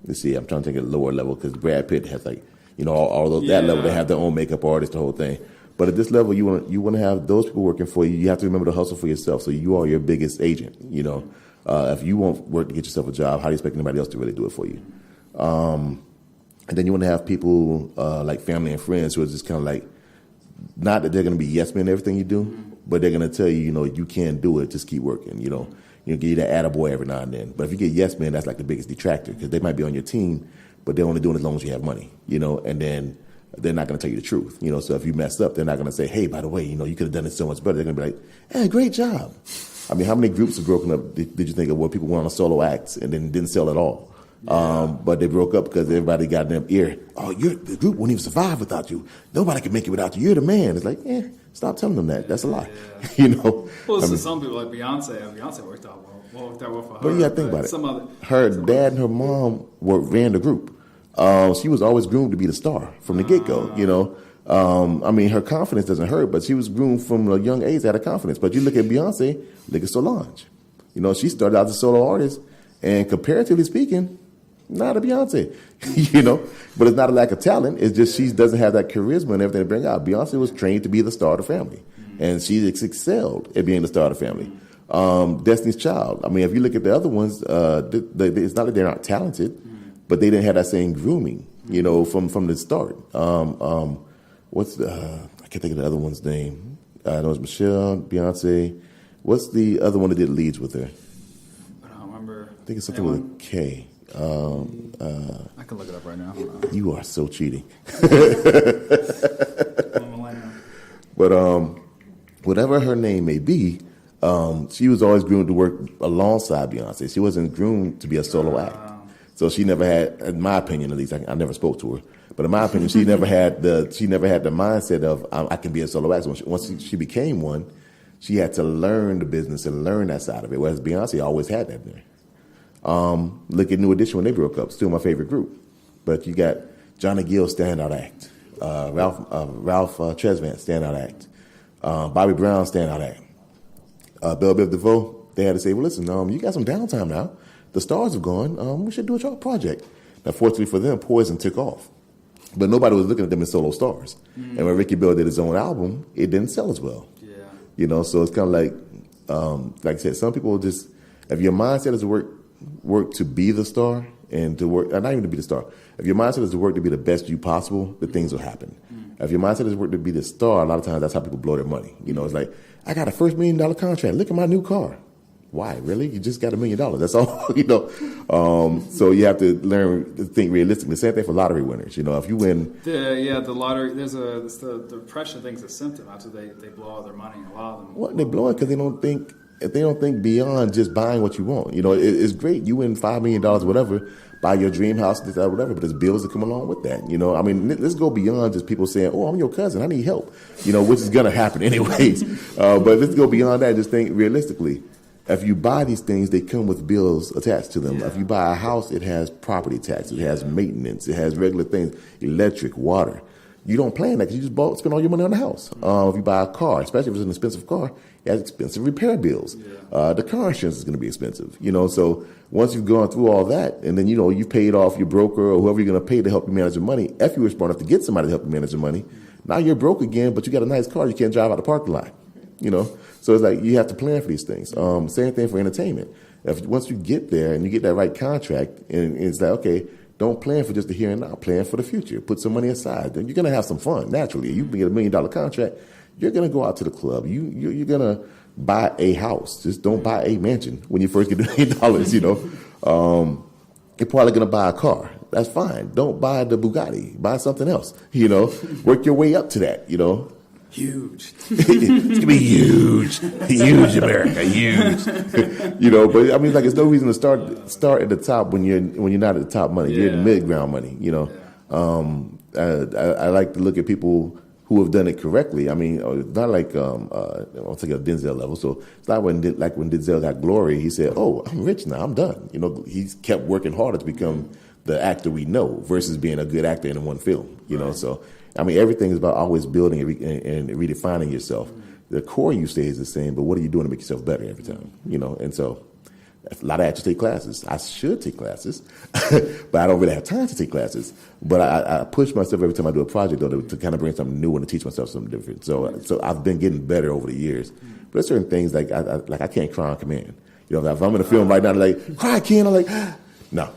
Speaker 2: let's see, I'm trying to think at a lower level, because Brad Pitt has like, all those, that level, they have their own makeup artist, the whole thing. But at this level, you want to have those people working for you. You have to remember to hustle for yourself. So you are your biggest agent. If you won't work to get yourself a job, how do you expect anybody else to really do it for you? And then you want to have people like family and friends who are just kind of like, not that they're going to be yes men in everything you do, but they're going to tell you, you can do it. Just keep working. Give you that attaboy every now and then. But if you get yes men, that's like the biggest detractor, because they might be on your team, but they're only doing it as long as you have money. And then they're not going to tell you the truth. So if you mess up, they're not going to say, hey, by the way, you could have done it so much better. They're going to be like, hey, great job. I mean, how many groups have broken up, did you think of, where people went on a solo act and then didn't sell at all? But they broke up because everybody got in their ear. Oh, the group won't even survive without you. Nobody can make it without you. You're the man. It's like, stop telling them that. That's a lie.
Speaker 1: Well, some people like Beyonce worked out well for her.
Speaker 2: But yeah, think about it. Her dad and her mom ran the group. She was always groomed to be the star from the get-go, I mean, her confidence doesn't hurt, but she was groomed from a young age out of confidence. But you look at Beyonce, look at Solange. She started out as a solo artist, and comparatively speaking, not a Beyonce, But it's not a lack of talent. It's just she doesn't have that charisma and everything to bring out. Beyonce was trained to be the star of the family, and she excelled at being the star of the family. Destiny's Child. I mean, if you look at the other ones, it's not that they're not talented, but they didn't have that same grooming, from the start. I can't think of the other one's name. I know it's Michelle, Beyonce. What's the other one that did leads with her?
Speaker 1: I don't remember.
Speaker 2: I think it's something with a K.
Speaker 1: I can look it up right now.
Speaker 2: You are so cheating. But whatever her name may be, she was always groomed to work alongside Beyonce. She wasn't groomed to be a solo act. So she never had, in my opinion at least, I never spoke to her, but in my opinion, she never had the mindset of I can be a solo act. Once she became one, she had to learn the business and learn that side of it. Whereas Beyonce always had that there. Look at New Edition when they broke up, still my favorite group. But you got Johnny Gill standout act, Ralph Tresvant standout act, Bobby Brown standout act, Belle Biv DeVoe. They had to say, well, listen, you got some downtime now. The stars have gone. We should do a project. Now, fortunately for them, Poison took off. But nobody was looking at them as solo stars. And when Ricky Bell did his own album, it didn't sell as well. Yeah. So it's kind of like I said, some people just, if your mindset is to work to be the star and to work, not even to be the star. If your mindset is to work to be the best you possible, the things will happen. If your mindset is to work to be the star, a lot of times that's how people blow their money. It's like, I got a first $1 million contract. Look at my new car. Why? Really? You just got $1 million. That's all, So you have to learn to think realistically. The same thing for lottery winners. If you win.
Speaker 1: The lottery, the depression thing's a symptom after they blow all their money. A lot of them.
Speaker 2: Well, they blow it because they don't think beyond just buying what you want. It's great. You win $5 million, whatever, buy your dream house, this, that, whatever, but there's bills that come along with that. I mean, let's go beyond just people saying, oh, I'm your cousin, I need help, which is going to happen anyways. But let's go beyond that. Just think realistically. If you buy these things, they come with bills attached to them. Yeah. If you buy a house, it has property tax, it has maintenance, it has regular things, electric, water. You don't plan that because you just spend all your money on the house. If you buy a car, especially if it's an expensive car, it has expensive repair bills. The car insurance is going to be expensive. So once you've gone through all that, and then you've paid off your broker or whoever you're going to pay to help you manage your money. If you were smart enough to get somebody to help you manage your money, now you're broke again, but you got a nice car. You can't drive out the parking lot. So it's like you have to plan for these things. Same thing for entertainment. Once you get there and you get that right contract, and it's like, okay, don't plan for just the here and now. Plan for the future. Put some money aside. Then you're going to have some fun, naturally. You get $1 million contract, you're going to go out to the club. You're going to buy a house. Just don't buy a mansion when you first get $1 million, You're probably going to buy a car. That's fine. Don't buy the Bugatti. Buy something else, Work your way up to that,
Speaker 1: Huge.
Speaker 2: It's going to be huge. Huge, America. Huge. But I mean, like, it's no reason to start at the top when you're not at the top money. You're in the mid-ground money, I like to look at people who have done it correctly. I mean, not like, I'll take a Denzel level. So it's not when Denzel got glory, he said, oh, I'm rich now. I'm done. He's kept working harder to become the actor we know versus being a good actor in one film, So, I mean, everything is about always building and redefining yourself. The core you stays the same, but what are you doing to make yourself better every time? And so a lot of actors take classes. I should take classes, but I don't really have time to take classes. But I push myself every time I do a project, though, to kind of bring something new and to teach myself something different. So I've been getting better over the years. But there's certain things like I can't cry on command. If I'm in a film right now, like, cry, Ken, I'm like, no,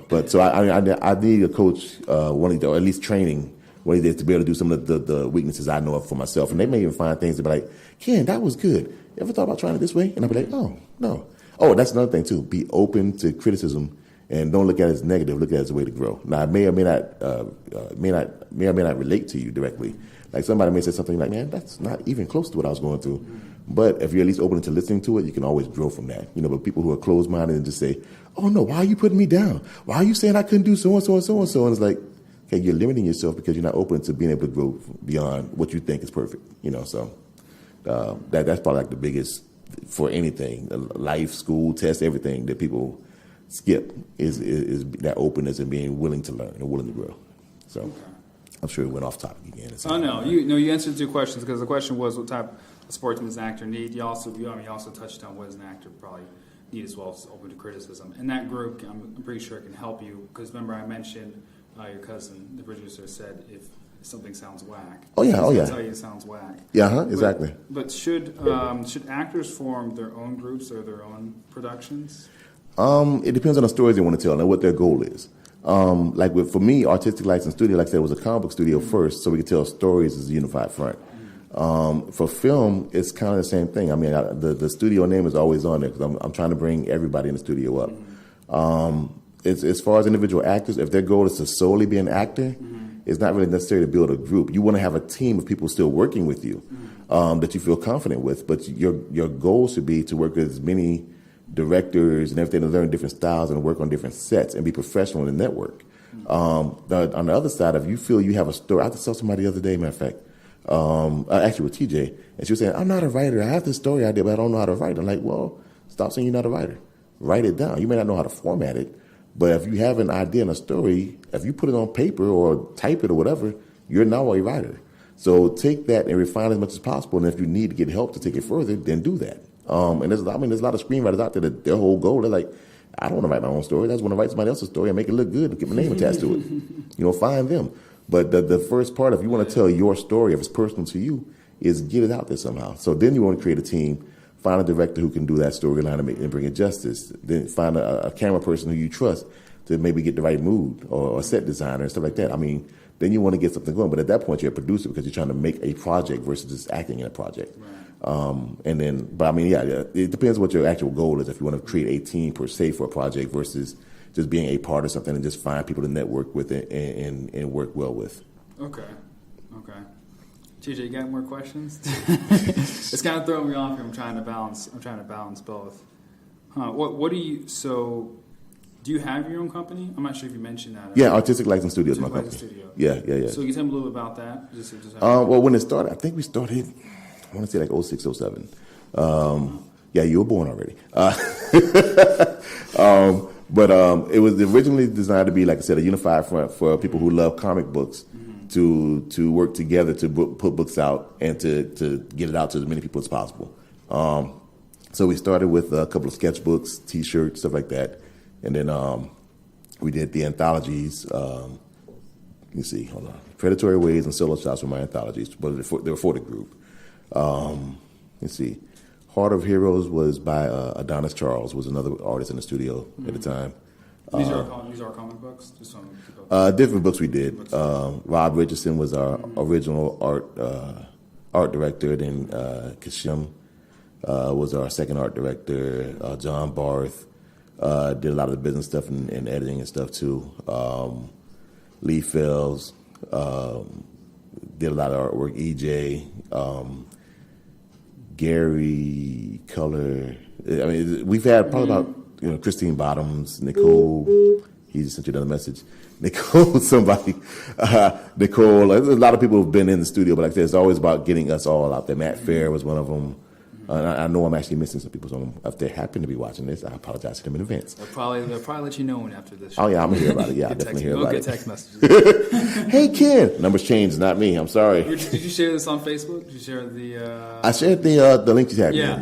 Speaker 2: But so I need a coach, or at least training one of these days to be able to do some of the weaknesses I know of for myself. And they may even find things that be like, Ken, that was good. You ever thought about trying it this way? And I'll be like, oh, no. Oh, that's another thing too. Be open to criticism and don't look at it as negative. Look at it as a way to grow. Now, I may or may not relate to you directly. Like somebody may say something like, man, that's not even close to what I was going through. But if you're at least open to listening to it, you can always grow from that. But people who are closed-minded and just say, oh, no, why are you putting me down? Why are you saying I couldn't do so-and-so and so-and-so? And it's like, okay, you're limiting yourself because you're not open to being able to grow beyond what you think is perfect. So that's probably like the biggest for anything, life, school, test, everything that people skip is that openness and being willing to learn and willing to grow. So okay. I'm sure it went off topic again.
Speaker 1: Oh, no. You answered 2 questions because the question was what type of sportsman does an actor need? You also touched on what does an actor probably need as well as open to criticism. And that group, I'm pretty sure, can help you because remember I mentioned your cousin, the producer, said if something sounds whack.
Speaker 2: Oh yeah.
Speaker 1: Tell you it sounds whack.
Speaker 2: Yeah, exactly.
Speaker 1: But should actors form their own groups or their own productions?
Speaker 2: It depends on the stories they want to tell and what their goal is. For me, Artistic License Studio, like I said, was a comic book studio first, so we could tell stories as a unified front. For film, it's kind of the same thing. I mean, the studio name is always on there because I'm trying to bring everybody in the studio up. As far as individual actors, if their goal is to solely be an actor, it's not really necessary to build a group. You want to have a team of people still working with you that you feel confident with, but your goal should be to work with as many directors and everything to learn different styles and work on different sets and be professional in the network. On the other side, if you feel you have a story, I just saw somebody the other day, matter of fact, actually with TJ, and she was saying, I'm not a writer. I have this story idea, but I don't know how to write. I'm like, well, stop saying you're not a writer. Write it down. You may not know how to format it, but if you have an idea and a story, if you put it on paper or type it or whatever, you're now a writer. So take that and refine as much as possible. And if you need to get help to take it further, then do that. And there's a lot of screenwriters out there that their whole goal, they're like, I don't want to write my own story. I just want to write somebody else's story and make it look good and get my name attached to it. Find them. But the first part, if you want to tell your story, if it's personal to you, is get it out there somehow. So then you want to create a team, find a director who can do that storyline and bring it justice. Then find a camera person who you trust to maybe get the right mood or a set designer and stuff like that. I mean, then you want to get something going. But at that point, you're a producer because you're trying to make a project versus just acting in a project. Right. It depends what your actual goal is. If you want to create a team per se for a project versus just being a part of something and just find people to network with it and work well with. Okay. TJ, you got more questions? It's kind of throwing me off here. I'm trying to balance both. What do you? So, do you have your own company? I'm not sure if you mentioned that. Yeah, Artistic License Studio is my company. Studio. Yeah. So you tell me a little bit about that. Well, when it started, I think we started. I want to say like 06, 07. Yeah, you were born already. But it was originally designed to be, like I said, a unified front for people who love comic books to work together to put books out and to get it out to as many people as possible. So we started with a couple of sketchbooks, T-shirts, stuff like that, and then we did the anthologies. You see, hold on, Predatory Ways and Solo Shots were my anthologies, but they were for the group. Let's see, Heart of Heroes was by Adonis Charles, was another artist in the studio at the time.
Speaker 1: These are comic books? Just some
Speaker 2: different books we did. Rob Richardson was our original art director. Then Kashim was our second art director. John Barth did a lot of the business stuff and editing and stuff too. Lee Fells did a lot of artwork. EJ, Gary Color. I mean, we've had probably about Christine Bottoms, Nicole. He just sent you another message. Nicole, somebody. Nicole. There's a lot of people who've been in the studio, but like I said, it's always about getting us all out there. Matt Fair was one of them. I know I'm actually missing some people, so if they happen to be watching this, I apologize to them in advance.
Speaker 1: They'll probably let you know after this show.
Speaker 2: Oh, yeah, I'm going to hear about it. Yeah, I'll definitely hear about it.
Speaker 1: We'll get text messages.
Speaker 2: Hey, Ken. Numbers changed, not me. I'm sorry.
Speaker 1: Did you share this on Facebook? Did you share the...
Speaker 2: I shared the link you tagged me. Yeah.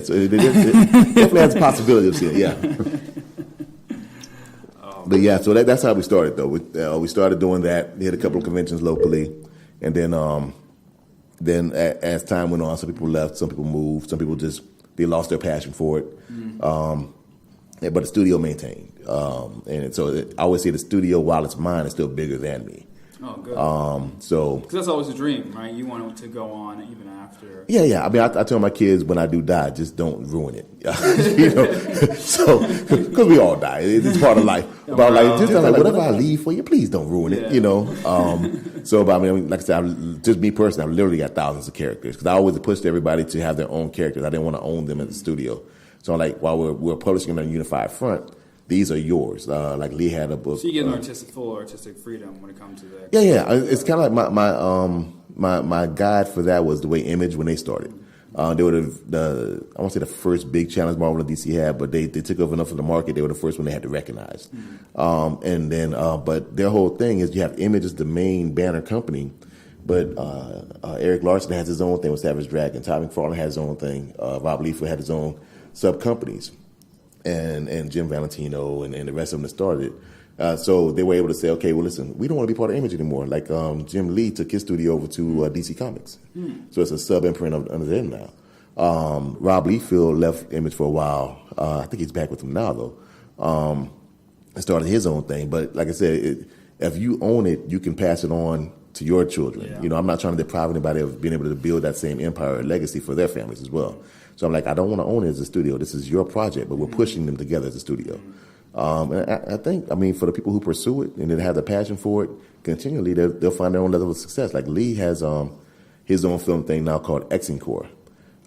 Speaker 2: So it definitely has a possibility of seeing it, yeah. But yeah, so that's how we started, though. We started doing that. We had a couple of conventions locally, and then as time went on, some people left, some people moved, some people they lost their passion for it. But the studio maintained. And so I always say the studio, while it's mine, is still bigger than me.
Speaker 1: Oh, good.
Speaker 2: Because
Speaker 1: that's always a dream, right? You want it to go on even after.
Speaker 2: Yeah. I mean, I tell my kids when I do die, just don't ruin it. So because we all die, it's part of life. But just like whatever I leave for you, please don't ruin it. So, but I mean, like I said, just me personally, I've literally got thousands of characters because I always pushed everybody to have their own characters. I didn't want to own them at the studio. So, like while we're publishing on a unified front, these are yours. Like Lee had a book.
Speaker 1: So you get full artistic freedom when it comes to that.
Speaker 2: Yeah. It's kind of like my guide for that was the way Image when they started. They were I won't say the first big challenge Marvel and DC had, but they took over enough of the market. They were the first one they had to recognize. And then, but their whole thing is you have Image as the main banner company, but Eric Larson has his own thing with Savage Dragon. Todd McFarlane has his own thing. Rob Liefeld had his own sub companies. And Jim Valentino and the rest of them that started. So they were able to say, okay, well, listen, we don't want to be part of Image anymore. Like Jim Lee took his studio over to DC Comics. So it's a sub-imprint under them now. Rob Liefeld left Image for a while. I think he's back with them now, though. And started his own thing. But like I said, if you own it, you can pass it on to your children. Yeah. I'm not trying to deprive anybody of being able to build that same empire or legacy for their families as well. So I'm like, I don't want to own it as a studio. This is your project, but we're pushing them together as a studio. And I think, for the people who pursue it and that have the passion for it, continually, they'll find their own level of success. Like Lee has his own film thing now called Exingcore.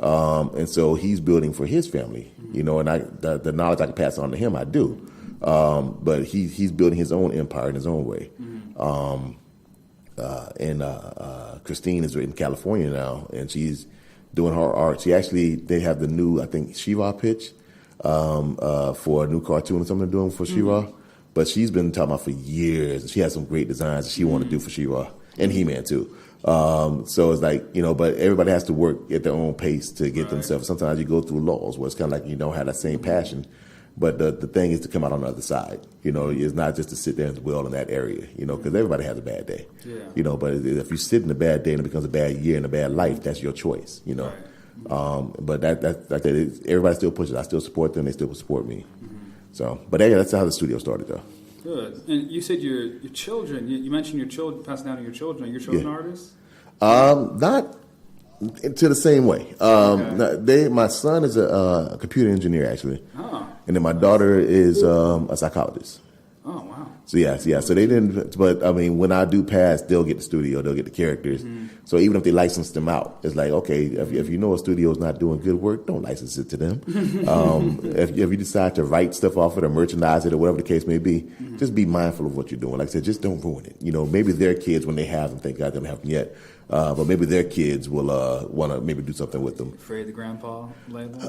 Speaker 2: And so he's building for his family, and the knowledge I can pass on to him, I do. But he's building his own empire in his own way. Christine is in California now, and she's doing her art. They have the new, I think, She-Ra pitch for a new cartoon or something they're doing for She-Ra. But she's been talking about for years, and she has some great designs that she wanted to do for She-Ra and He-Man too. So it's like, but everybody has to work at their own pace to get themselves. Sometimes you go through laws where it's kind of like you don't have that same passion. But the thing is to come out on the other side. It's not just to sit there and dwell in that area, because everybody has a bad day. Yeah. But if you sit in a bad day and it becomes a bad year and a bad life, that's your choice, Right. But that's like everybody still pushes. I still support them. They still support me. So, but that's how the studio started, though.
Speaker 1: Good. And you said your children, you mentioned your children, passing down to your children. Are your children artists?
Speaker 2: Not to the same way. My son is a computer engineer, actually. Oh. And then my daughter is a psychologist.
Speaker 1: Oh, wow.
Speaker 2: So, yeah. So they didn't, but when I do pass, they'll get the studio, they'll get the characters. So even if they license them out, it's like, okay, if you know a studio is not doing good work, don't license it to them. If you decide to write stuff off it or merchandise it or whatever the case may be, just be mindful of what you're doing. Like I said, just don't ruin it. Maybe their kids, when they have them, thank God they don't have them yet. But maybe their kids will want to maybe do something with them.
Speaker 1: Afraid the grandpa label?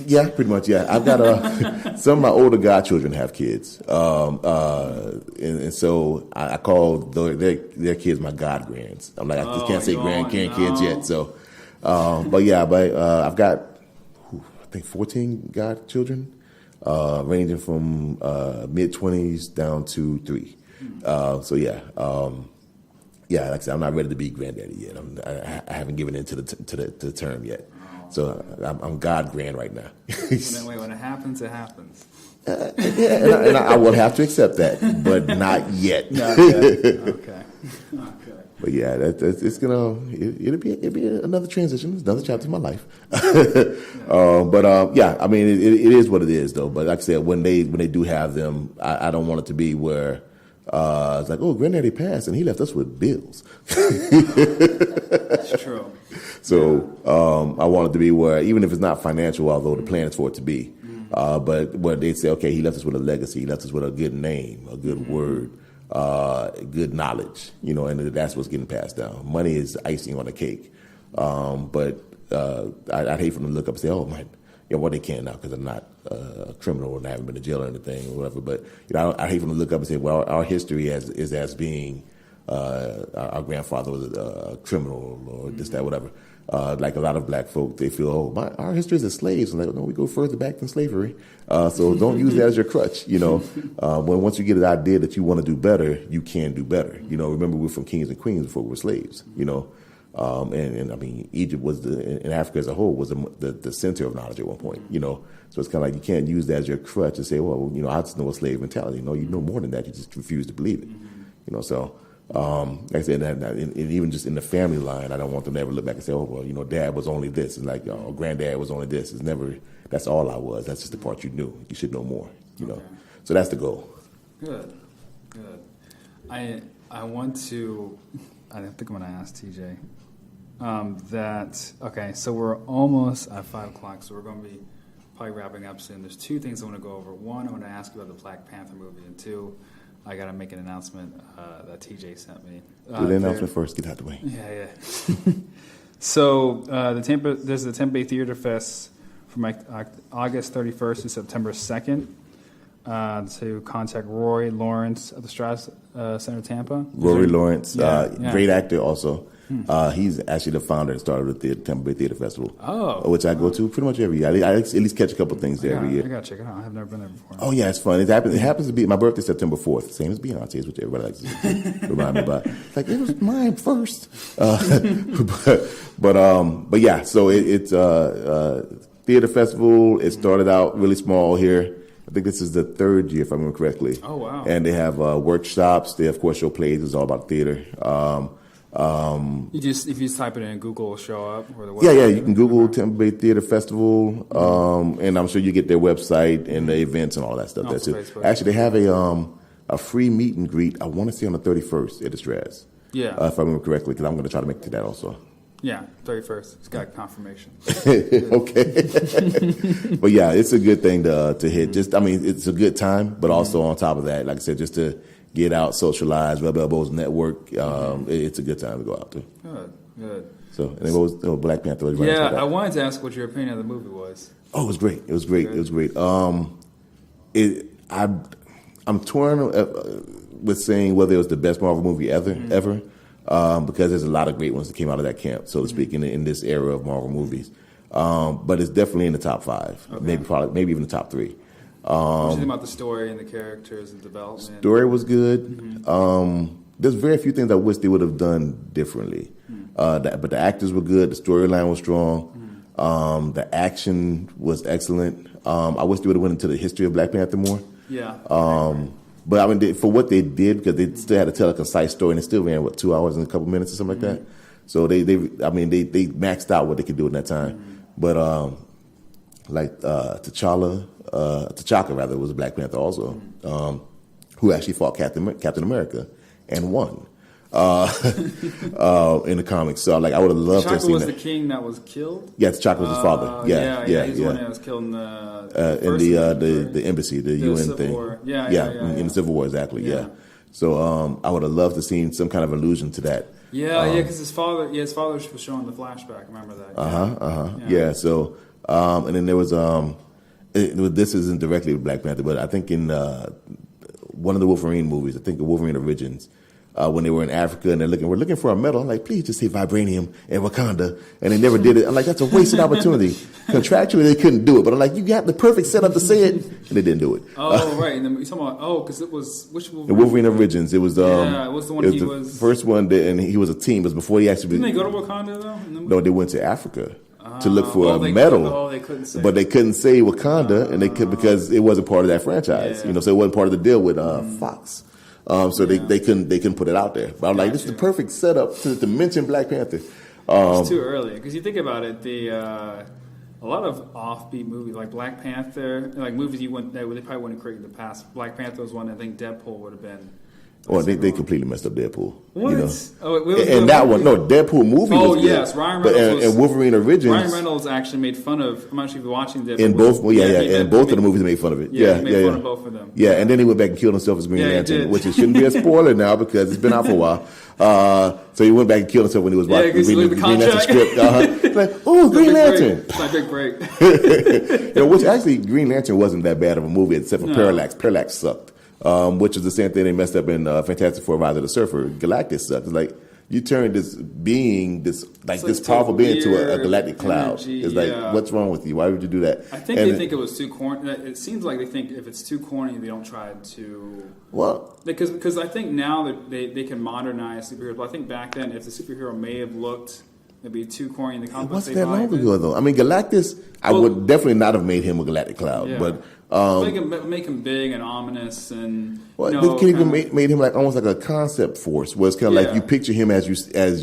Speaker 2: Yeah, pretty much. Yeah, I've got some of my older godchildren have kids, and so I call their kids my godgrands. I'm like, I just can't say grandkids yet. So, but I've got I think 14 godchildren, ranging from mid-20s down to 3. Yeah, like I said, I'm not ready to be granddaddy yet. I haven't given in to the term yet. So I'm God grand right now.
Speaker 1: And then when it happens, it happens.
Speaker 2: And I will have to accept that, but not yet.
Speaker 1: Not yet. Okay.
Speaker 2: But yeah, it's gonna it'll be another transition, another chapter of my life. I mean, it is what it is, though. But like I said, when they do have them, I don't want it to be where. It's like, oh, granddaddy passed and he left us with bills.
Speaker 1: That's true.
Speaker 2: So I want it to be where, even if it's not financial, although the plan is for it to be, but where they say, okay, he left us with a legacy, he left us with a good name, a good word, good knowledge, and that's what's getting passed down. Money is icing on the cake. But I'd hate for them to look up and say, oh, man. Yeah, well, they can now because I'm not a criminal and I haven't been to jail or anything or whatever. But I hate for them to look up and say, well, our history is as being our grandfather was a criminal or this, that, whatever. Like a lot of black folk, they feel, our history is as slaves. And like, no, we go further back than slavery. So don't use that as your crutch. When once you get an idea that you want to do better, you can do better. Remember, we're from kings and queens before we were slaves. And I mean, Egypt was and Africa as a whole was the center of knowledge at one point, So it's kind of like you can't use that as your crutch and say, well, I just know a slave mentality. No, you know more than that. You just refuse to believe it, So, like I said, and even just in the family line, I don't want them to ever look back and say, oh, well, Dad was only this, and like, Granddad was only this. It's never. That's all I was. That's just the part you knew. You should know more, Okay. So that's the goal.
Speaker 1: Good. I want to. I think I'm going to ask TJ. So we're almost at 5 o'clock, so we're going to be probably wrapping up soon. There's 2 things I want to go over. 1, I want to ask you about the Black Panther movie, and 2, I got to make an announcement that TJ sent me.
Speaker 2: Do the announcement first, get out the way.
Speaker 1: Yeah. So there's the Tampa Bay Theater Fest from August 31st to September 2nd. To contact Rory Lawrence of the Strauss Center Tampa.
Speaker 2: Rory Lawrence, great actor also. He's actually the founder and starter of the Tampa Bay Theater Festival, which I go to pretty much every year. I at least catch a couple things there every year.
Speaker 1: I got to check it out. I've never been there before.
Speaker 2: Oh, yeah, it's fun. It happens to be my birthday, September 4th, same as Beyonce's, which everybody likes to remind me about. It's like, it was mine first. But yeah, so it's theater festival. It started out really small here. I think this is the 3rd year, if I remember correctly.
Speaker 1: Oh, wow.
Speaker 2: And they have workshops. They, of course, show plays. It's all about theater.
Speaker 1: If you type it in Google, it'll show up. Or the
Speaker 2: website. Yeah. You can Google Tampa Bay Theater Festival, and I'm sure you get their website and the events and all that stuff there too. Facebook. Actually, they have a free meet and greet. I want to say on the 31st at the Straz.
Speaker 1: Yeah.
Speaker 2: If I remember correctly, because I'm going to try to make it to that also.
Speaker 1: Yeah, 31st. It's got confirmation.
Speaker 2: Okay. But yeah, it's a good thing to hit. It's a good time, but also on top of that, like I said, just to get out, socialize, rub elbows, network. It's a good time to go out too.
Speaker 1: Good.
Speaker 2: So, and it was Black Panther.
Speaker 1: Yeah, I wanted to ask what your opinion of the movie was.
Speaker 2: Oh, it was great. It was great. I'm torn with saying whether it was the best Marvel movie ever. Because there's a lot of great ones that came out of that camp, so to speak, in this era of Marvel movies. But it's definitely in the top 5, maybe even the top 3.
Speaker 1: What do you think about the story and the characters and development?
Speaker 2: Story was good. There's very few things I wish they would have done differently. But the actors were good. The storyline was strong. The action was excellent. I wish they would have went into the history of Black Panther more.
Speaker 1: Yeah.
Speaker 2: But I mean, for what they did, because they still had to tell a concise story, and it still ran 2 hours and a couple minutes or something like that. So they maxed out what they could do in that time. But T'Chaka rather was a Black Panther also, who actually fought Captain America and won in the comics. So I would have loved to have seen that.
Speaker 1: T'Chaka was the king that was killed?
Speaker 2: Yeah, T'Chaka was his father.
Speaker 1: He's the one that was killed in the
Speaker 2: embassy, the UN thing.
Speaker 1: War.
Speaker 2: In the Civil War, exactly. Yeah. So I would have loved to seen some kind of allusion to that.
Speaker 1: Yeah, because his father was showing the flashback. Remember that?
Speaker 2: Yeah. So and then there was this isn't directly with Black Panther, but I think in one of the Wolverine movies, I think the Wolverine Origins. When they were in Africa and we're looking for a medal. I'm like, please just say vibranium and Wakanda. And they never did it. I'm like, that's a wasted opportunity. Contractually, they couldn't do it. But I'm like, you got the perfect setup to say it. And they didn't do it.
Speaker 1: Oh, right. And then you're talking about, because it was, which Wolverine?
Speaker 2: The Wolverine Origins. It was,
Speaker 1: it was the one
Speaker 2: it was the first one, and he was a team. It was before he actually...
Speaker 1: Didn't they go to Wakanda, though?
Speaker 2: No, they went to Africa to look for a medal.
Speaker 1: They couldn't say.
Speaker 2: But they couldn't say Wakanda, and they could because it wasn't part of that franchise.
Speaker 1: Yeah.
Speaker 2: So it wasn't part of the deal with Fox. So they couldn't put it out there. But I'm like, this is the perfect setup to mention Black Panther.
Speaker 1: It's too early because you think about it. A lot of offbeat movies like Black Panther, like movies they probably wouldn't create in the past. Black Panther was one. I think Deadpool would have been.
Speaker 2: Well, they completely messed up Deadpool.
Speaker 1: What?
Speaker 2: You know?
Speaker 1: And
Speaker 2: that one, no, Deadpool movie.
Speaker 1: Oh
Speaker 2: was good,
Speaker 1: yes, Ryan Reynolds.
Speaker 2: And Wolverine Origins.
Speaker 1: Ryan Reynolds actually made fun of. I'm actually watching Deadpool.
Speaker 2: In both, and both of the movies made fun of it.
Speaker 1: He made fun of both of them.
Speaker 2: Yeah, and then he went back and killed himself as Green Lantern, which it shouldn't be a spoiler now because it's been out for a while. So he went back and killed himself when he was watching the Green Lantern script. Like, oh, Green Lantern.
Speaker 1: It's my big break.
Speaker 2: Which actually, Green Lantern wasn't that bad of a movie except for Parallax. Parallax sucked. Which is the same thing they messed up in Fantastic Four: Rise of the Surfer. Galactus sucked. It's like you turned this being, this powerful being, to a galactic cloud. It's like, what's wrong with you? Why would you do that?
Speaker 1: I think they think it was too corny. It seems like they think if it's too corny, they don't try to.
Speaker 2: Well,
Speaker 1: because I think now that they can modernize superheroes. But I think back then, if the superhero may have looked maybe too corny in the comic books,
Speaker 2: it wasn't that long ago though. I mean, Galactus, I would definitely not have made him a galactic cloud, but.
Speaker 1: Make him big and ominous, and
Speaker 2: they could even made him like almost like a concept force, where it's kind of like you picture him as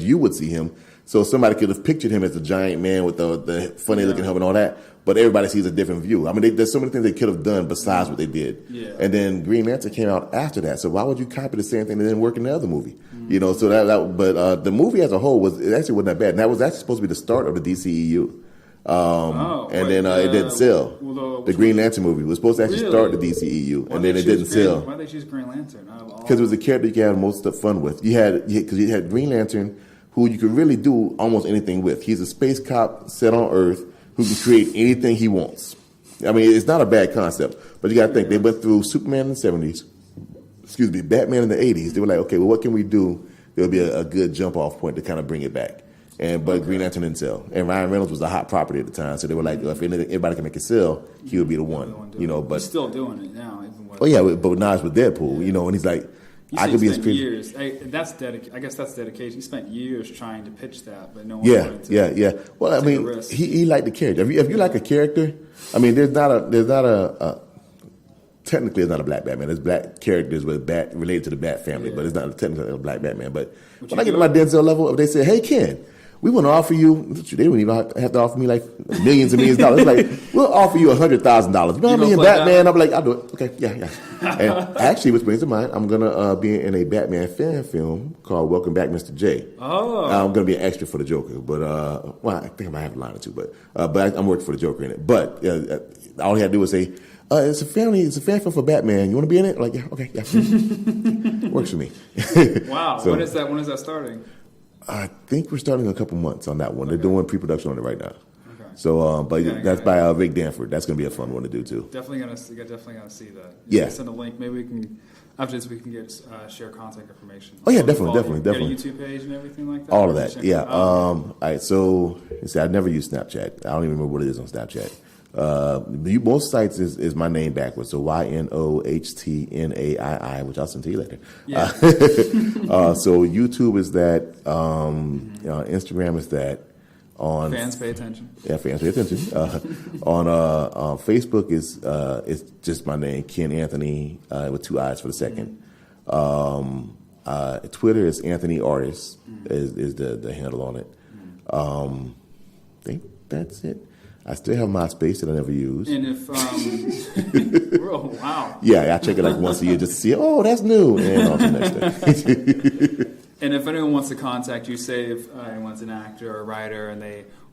Speaker 2: you would see him. So somebody could have pictured him as a giant man with the funny looking helmet and all that, but everybody sees a different view. I mean, there's so many things they could have done besides what they did. Yeah. And then Green Lantern came out after that, so why would you copy the same thing that didn't work in the other movie? So but the movie as a whole it actually wasn't that bad, and that was actually supposed to be the start of the DCEU. It didn't sell. The Green Lantern movie was supposed to actually start the DCEU, and then it didn't sell.
Speaker 1: Why did they choose Green Lantern?
Speaker 2: Because it was a character you could have most of the fun with. You had Green Lantern, who you could really do almost anything with. He's a space cop set on Earth who can create anything he wants. I mean, it's not a bad concept, but you got to think they went through Superman in the 70s, Batman in the 80s. They were like, okay, well, what can we do? There'll be a good jump off point to kind of bring it back. But Green Lantern didn't sell, and Ryan Reynolds was a hot property at the time, so they were like, if anybody can make it sell, he would be the one. But
Speaker 1: he's still doing it now.
Speaker 2: But now it's with Deadpool, and he's like, I could be as crazy.
Speaker 1: Years. That's I guess that's dedication. He spent years trying to pitch that, but no one wanted to.
Speaker 2: Yeah. Well, I mean, he liked the character. If you like a character, I mean, there's not a technically it's not a black Batman. There's black characters related to the Bat family, but it's not technically a black Batman. But when I get to my Denzel level, if they say, "Hey, Ken, we want to offer you," they don't even have to offer me like millions and millions of dollars. It's like, we'll offer you $100,000. You know what I mean? Batman. I'm like, I'll do it. Okay, yeah. And actually, which brings to mind, I'm gonna be in a Batman fan film called "Welcome Back, Mr. J." Oh, I'm gonna be an extra for the Joker, but I think I might have a line or two, but I'm working for the Joker in it. But all he had to do was say, "It's a fan film for Batman. You want to be in it?" Like, yeah, okay, yeah, works for me.
Speaker 1: Wow. So, when is that starting?
Speaker 2: I think we're starting a couple months on that one. They're doing pre-production on it right now. Okay. So, that's by Rick Danford. That's going to be a fun one to do too.
Speaker 1: Definitely gonna see that.
Speaker 2: Yeah.
Speaker 1: Send a link. Maybe we can after this we can get share contact information.
Speaker 2: Oh yeah, definitely.
Speaker 1: Get a YouTube page and everything like that.
Speaker 2: All of that. Yeah. All right. So you see, I never use Snapchat. I don't even remember what it is on Snapchat. Most sites is my name backwards, so YNOHTNAII, which I'll send to you later. Yeah. So YouTube is that, Instagram is that. On
Speaker 1: fans pay attention.
Speaker 2: Yeah, fans pay attention. On Facebook is it's just my name, Ken Anthony, with 2 I's for the second. Twitter is Anthony Artist is the handle on it. I think that's it. I still have MySpace that I never use.
Speaker 1: And if, oh, wow.
Speaker 2: Yeah, I check it like once a year just to see, oh, that's new. And on to the next thing.
Speaker 1: And if anyone wants to contact you, say if anyone's an actor or a writer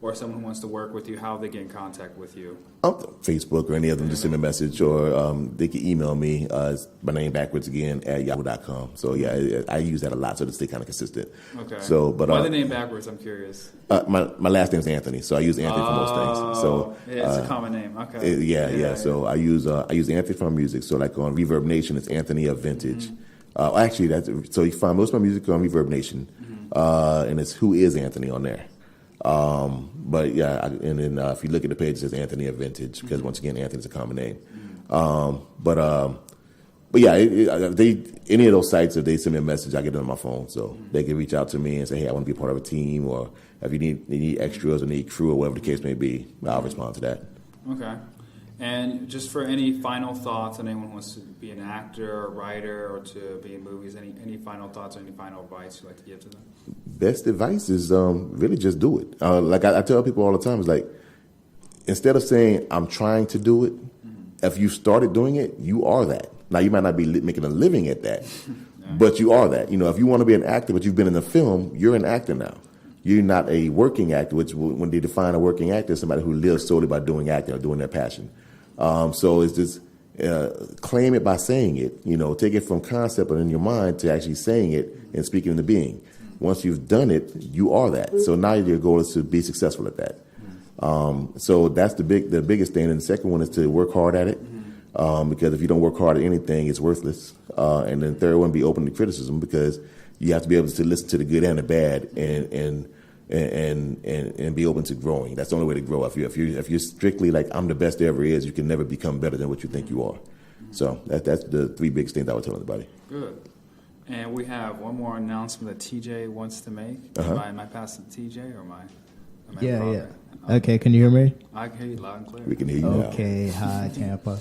Speaker 1: or someone who wants to work with you, how they get in contact with you?
Speaker 2: Facebook or any of them, just send me a message, or they can email me. My name backwards again at yahoo.com. So yeah, I use that a lot so to stay kind of consistent.
Speaker 1: Okay.
Speaker 2: So, but
Speaker 1: why the name backwards? I'm curious.
Speaker 2: My last name is Anthony, so I use Anthony for most things. So
Speaker 1: it's a common name. Okay.
Speaker 2: Yeah. So I use Anthony for my music. So like on Reverb Nation, it's Anthony of Vintage.
Speaker 1: Mm-hmm.
Speaker 2: So you find most of my music on Reverb Nation, and it's Who Is Anthony on there. But yeah, and then if you look at the page, it says Anthony of Vintage, because once again, Anthony's a common name. But yeah, any of those sites, if they send me a message, I get it on my phone, so they can reach out to me and say, hey, I want to be a part of a team, or if you need extras or need crew or whatever the case may be, I'll respond to that.
Speaker 1: Okay. And just for any final thoughts on anyone who wants to be an actor or writer or to be in movies, any final thoughts or any final advice you'd like to give to them?
Speaker 2: Best advice is really just do it. Like I tell people all the time, it's like, instead of saying, I'm trying to do it, if you started doing it, you are that. Now, you might not be making a living at that, but you are that. If you want to be an actor, but you've been in a film, you're an actor now. You're not a working actor, which when they define a working actor, is somebody who lives solely by doing acting or doing their passion. So it's just claim it by saying it. Take it from concept and in your mind to actually saying it and speaking into being. Once you've done it, you are that. So now your goal is to be successful at that. So that's the biggest thing. And the second one is to work hard at it, because if you don't work hard at anything, it's worthless. And then the third one, be open to criticism, because you have to be able to listen to the good and the bad and be open to growing. That's the only way to grow. If you're strictly like, I'm the best there ever is, you can never become better than what you think you are. So that's the three biggest things I would tell everybody.
Speaker 1: Good. And we have one more announcement that TJ wants to make. Am I passing to TJ or am I
Speaker 5: Yeah. Okay, can you hear me?
Speaker 1: I can hear you loud and clear.
Speaker 2: We can hear you now.
Speaker 5: Okay, hi Tampa.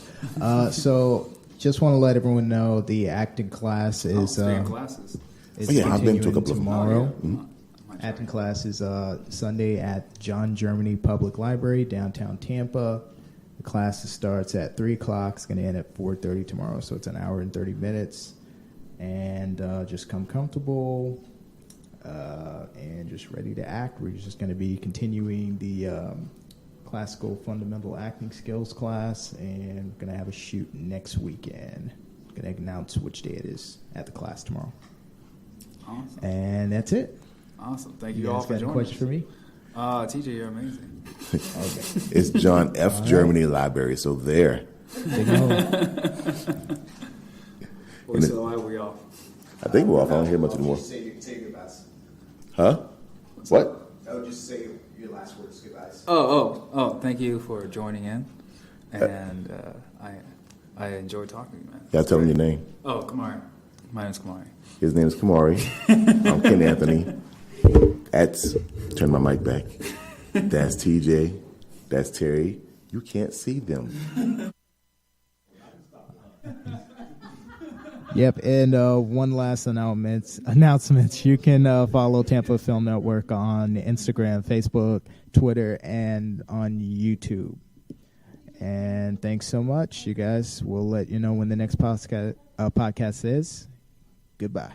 Speaker 5: So just want to let everyone know the acting class is
Speaker 1: classes.
Speaker 2: I've been to a couple
Speaker 5: tomorrow.
Speaker 2: of them.
Speaker 5: Acting class is Sunday at John Germany Public Library, downtown Tampa. The class starts at 3 o'clock. It's going to end at 4:30 tomorrow, so it's an hour and 30 minutes. And just come comfortable and just ready to act. We're just going to be continuing the classical fundamental acting skills class, and we're going to have a shoot next weekend. Going to announce which day it is at the class tomorrow.
Speaker 1: Awesome.
Speaker 5: And that's it.
Speaker 1: Awesome. Thank you all for joining us.
Speaker 5: Got a question for me?
Speaker 1: TJ, you're amazing.
Speaker 5: Okay.
Speaker 2: It's John F. Germany Library, so there.
Speaker 1: So are we off?
Speaker 2: I think we're off. I don't hear much anymore.
Speaker 3: Say goodbyes.
Speaker 2: Huh? What?
Speaker 3: Oh, just say your last words, goodbyes.
Speaker 1: Oh! Thank you for joining in, and I enjoyed talking to you, man.
Speaker 2: Yeah, tell him your name.
Speaker 1: Oh, Kamari. My name's Kamari.
Speaker 2: His name is Kamari. I'm Ken Anthony. Turn my mic back. That's TJ. That's Terry. You can't see them.
Speaker 5: Yep, and one last announcement. You can follow Tampa Film Network on Instagram, Facebook, Twitter, and on YouTube. And thanks so much, you guys. We'll let you know when the next podcast is. Goodbye.